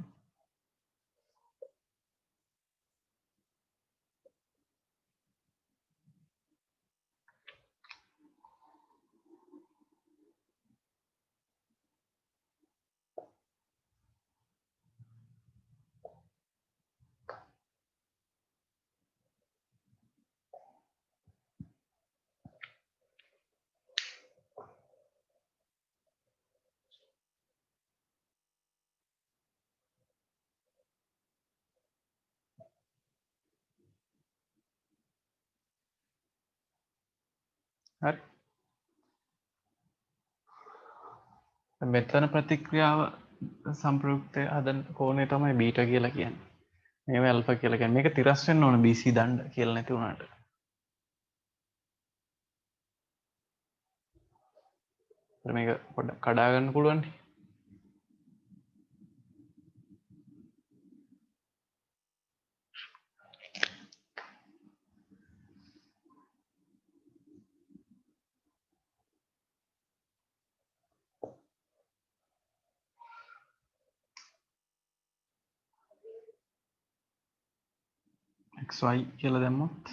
හරි. මෙතන ප්‍රතික්‍රියාව සම්ප්‍රයුක්තය හදන කෝණය තමයි බීටා කියලා කියන්නේ. මේව ඇල්ෆා කියලා කියන්නේ. මේක තිරස් වෙන්න ඕන BC දණ්ඩ කියලා නැති වුණාට. මේක පොඩ්ඩක් කඩා ගන්න පුළුවන්. XY කියලා දැම්මොත්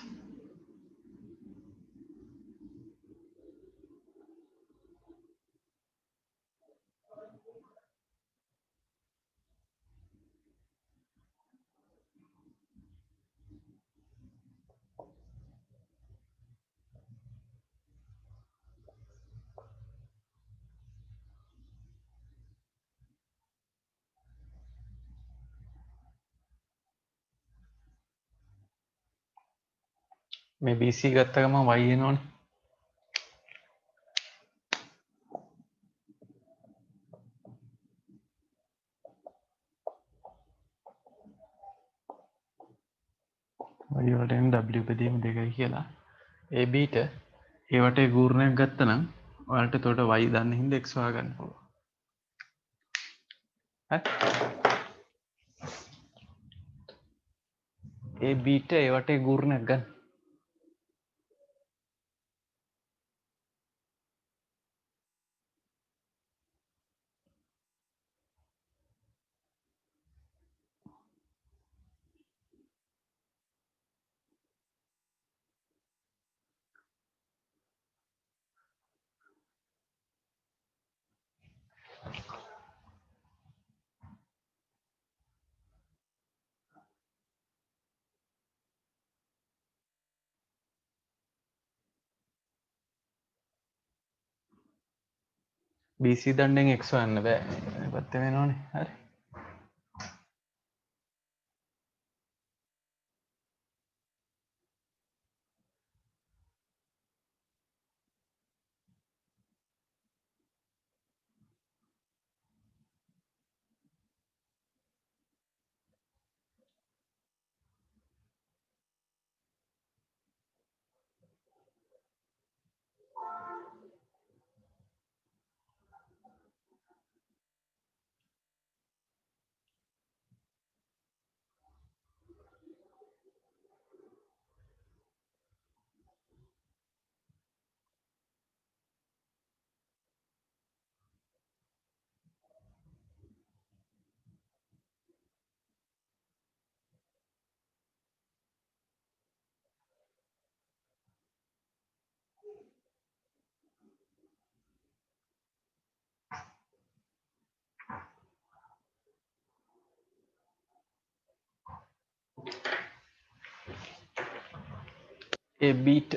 මේ BC ගත්ත ගමන් y එනවනේ. y වලට එන w බෙදීම 2යි කියලා. AB ට ඒ වටේ ගූර්ණයක් ගත්තනම් ඔයාලට එතකොට y දන්න හින්දා x හොයාගන්න පුළුවන්. හරි. AB ට ඒ වටේ ගූර්ණයක් ගන්න. BC දණ්ඩෙන් x හොයන්න බෑ. පැත්ත වෙනවනේ. හරි. ඒ බීට්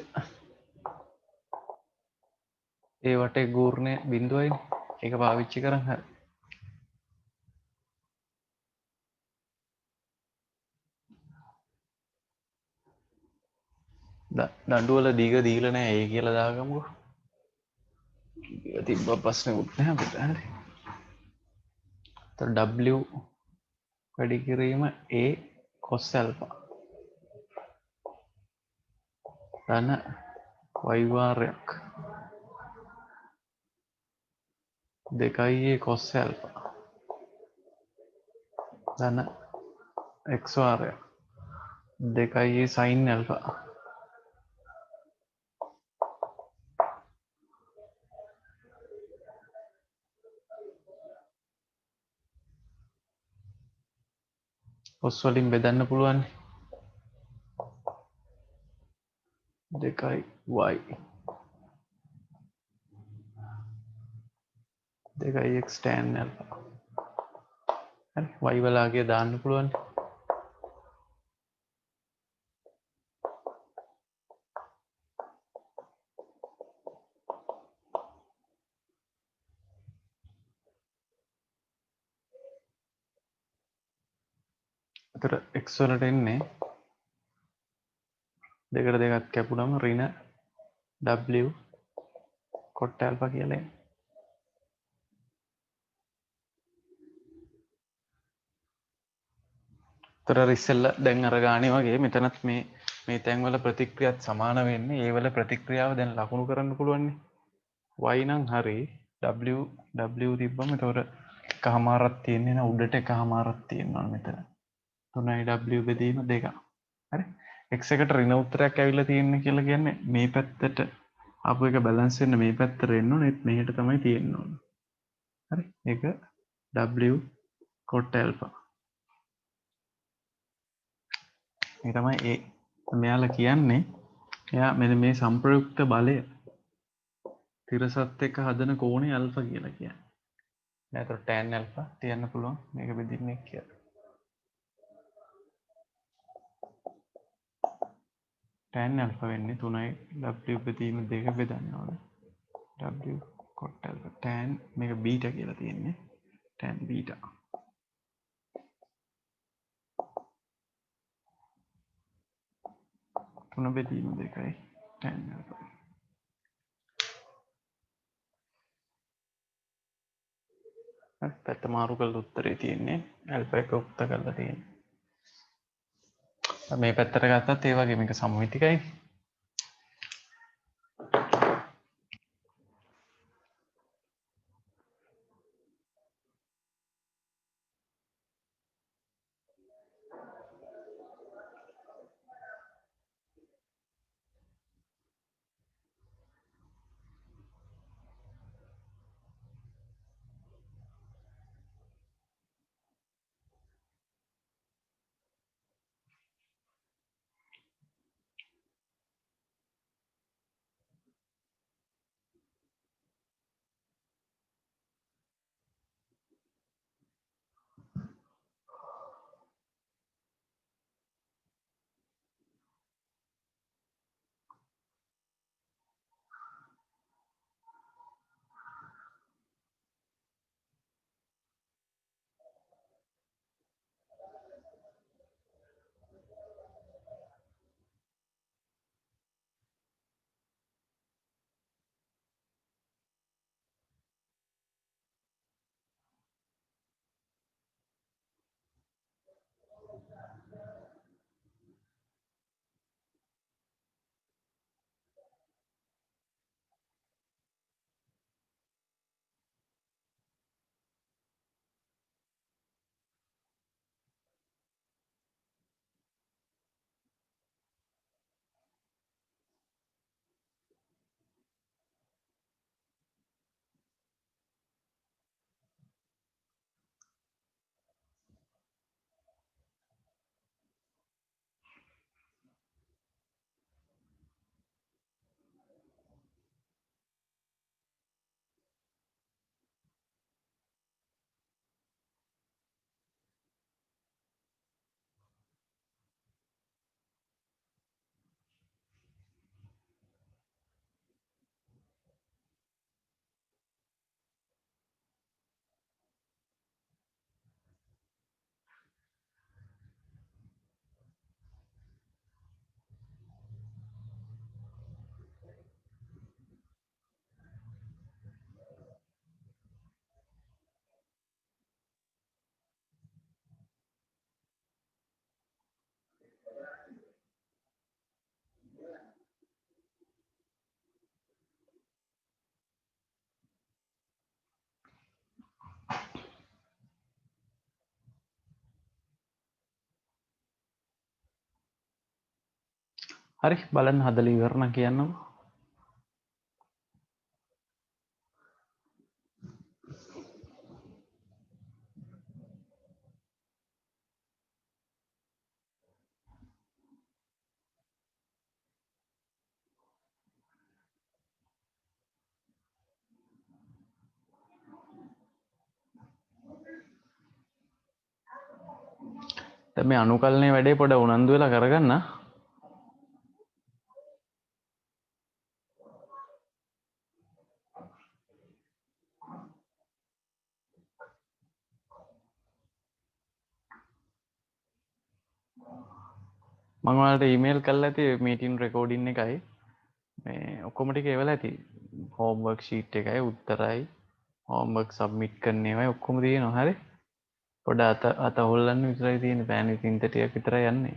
ඒ වටේ ගූර්ණය බිඳුවයි. ඒක පාවිච්චි කරන් හරි. දඬුවල දීග දීලා නැහැ ඒ කියලා දාගමුකෝ. තිබ්බ ප්‍රශ්නෙකුත් නැහැ අපිට. හරි. එතකොට W වැඩි කිරීම A cos alpha ධන y වාරයක් 2a cos alpha ධන x වාරයක් 2a sin alpha cos වලින් බෙදන්න පුළුවන් 2y 2x tan alpha හරි y වලාගේ දාන්න පුළුවන්. එතකොට x වලට එන්නේ දෙකට දෙකක් කැපුණම ඍණ w cot alpha කියලා එන්නේ. එතකොට ඉස්සෙල්ලා දැන් අර ගානේ වගේ මෙතනත් මේ තැන්වල ප්‍රතික්‍රියාවත් සමාන වෙන්නේ. ඒ වල ප්‍රතික්‍රියාව දැන් ලකුණු කරන්න පුළුවන් නේ. y නම් හරි w තිබ්බම එතකොට එකමාරක් තියෙන්නේ නේ උඩට එකමාරක් තියෙනවා මෙතන. 3යි w බෙදීම 2. හරි. x එකට ඍණ උත්තරයක් ඇවිල්ලා තියෙන්නේ කියලා කියන්නේ මේ පැත්තට ආපු එක බැලන්ස් වෙන්න මේ පැත්තට එන්න ඕනේ. මෙහෙට තමයි තියෙන්න ඕනේ. හරි. ඒක w cot alpha. මේ තමයි ඒ මෙයාලා කියන්නේ එයා මෙන්න මේ සම්ප්‍රයුක්ත බලය තිරසත් එක්ක හදන කෝණය ඇල්ෆා කියලා කියන්නේ. දැන් ඒතර tan ඇල්ෆා තියන්න පුළුවන් මේක බෙදින්නේ කියලා. tan ඇල්ෆා වෙන්නේ 3යි w බෙදීම 2 බෙදන්න ඕනේ. w cot alpha tan මේක බීටා කියලා තියෙන්නේ. tan beta. තුන බෙදීම 2යි tan ඇල්ෆා. පැත්ත මාරු කරලා උත්තරේ තියෙන්නේ ඇල්ෆා එක උක්ත කරලා තියෙන්නේ. මේ පැත්තට ගත්තත් ඒ වගේ මේක සමමිතිකයි. හරි බලන්න හදලා ඉවරනම් කියන්නම්. දැන් මේ අනුකල්නේ වැඩේ පොඩ උනන්දු වෙලා කරගන්න. මම ඔයාලට ඊමේල් කරලා ඇති මීටින් රෙකෝඩින් එකයි මේ ඔක්කොම ටික එවලා ඇති. හෝම්වර්ක් ෂීට් එකයි උත්තරයි හෝම්වර්ක් සබ්මිට් කරන ඒවායි ඔක්කොම තියෙනවා. හරි පොඩ අත හොල්ලන්න විතරයි තියෙන්නේ. පෑන් විතින් ටිකක් විතරයි යන්නේ.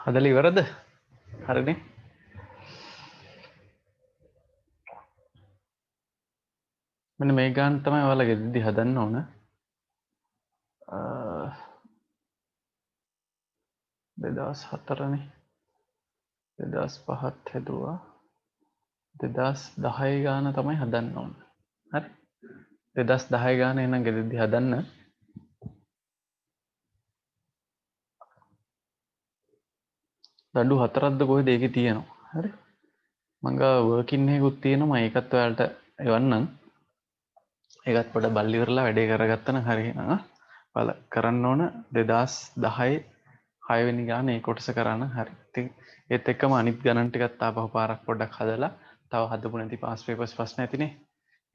හදලා ඉවරද? හරිනේ. මෙන්න මේ ගාන තමයි ඔයාලා ගෙදරදී හදන්න ඕන. 2004නේ. 2005ත් හැදුවා. 2010 ගාන තමයි හදන්න ඕන. හරි. 2010 ගාන එහෙනම් ගෙදරදී හදන්න. දඩු 4ක්ද කොහෙද ඒකේ තියෙනවා. හරි. මං ගාව වර්කින් එකකුත් තියෙනවා. මම ඒකත් ඔයාලට එවන්නම්. ඒකත් පොඩ බල්ලි ඉවරලා වැඩේ කරගත්තන හරි නං. ඔයාලා කරන්න ඕන 2010 6 වෙනි ගාන ඒ කොටස කරන්න හරි. ඉතින් ඒත් එක්කම අනිත් ගණන් ටිකත් ආපහු පාරක් පොඩ්ඩක් හදලා තව හදපු නැති පාස් පේපර්ස් ප්‍රශ්න ඇතිනේ.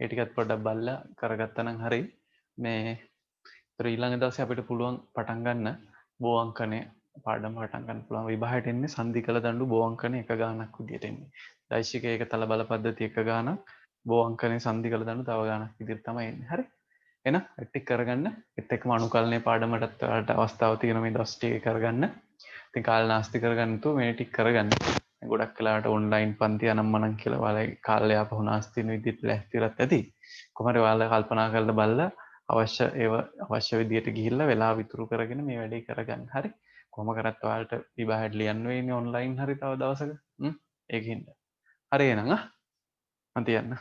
ඒ ටිකත් පොඩ්ඩක් බලලා කරගත්තා නම් හරි. මේ ඊළඟ දවසේ අපිට පුළුවන් පටන් ගන්න බෝ අංකනේ පාඩම් පටන් ගන්න පුළුවන්. විභාගයට එන්නේ සංදි කළ දඬු බෝ අංකනේ එක ගානක් විදියට එන්නේ. දෛශික ඒක තල බල පද්ධති එක ගානක් බෝ අංකනේ සංදි කළ දඬු තව ගානක් විදියට තමයි එන්නේ. හරි. එහෙනම් ටික කරගන්න. ඒත් එක්කම අනුකල්පනයේ පාඩමටත් ඔයාලට අවස්ථාව තියෙනවා මේ දවස් ටික කරගන්න. ඉතින් කාල නාස්ති කරගන්න තු මේ ටික කරගන්න. ගොඩක් වෙලාවට ඔන්ලයින් පන්ති අනම්මනම් කියලා ඔයාලා කාලය ආපහු නාස්ති වෙන විදිහට ලැස්තිරත් ඇති. කොහොමද ඔයාලා කල්පනා කරලා බලලා අවශ්‍ය විදියට ගිහිල්ලා වෙලාව ඉතුරු කරගෙන මේ වැඩේ කරගන්න. හරි. කොහොම කරත් ඔයාලට විභාගයට ලියන්න වෙන්නේ ඔන්ලයින් හරි තව දවසක. ඒකින්ද. හරි එහෙනම් මම තියන්න.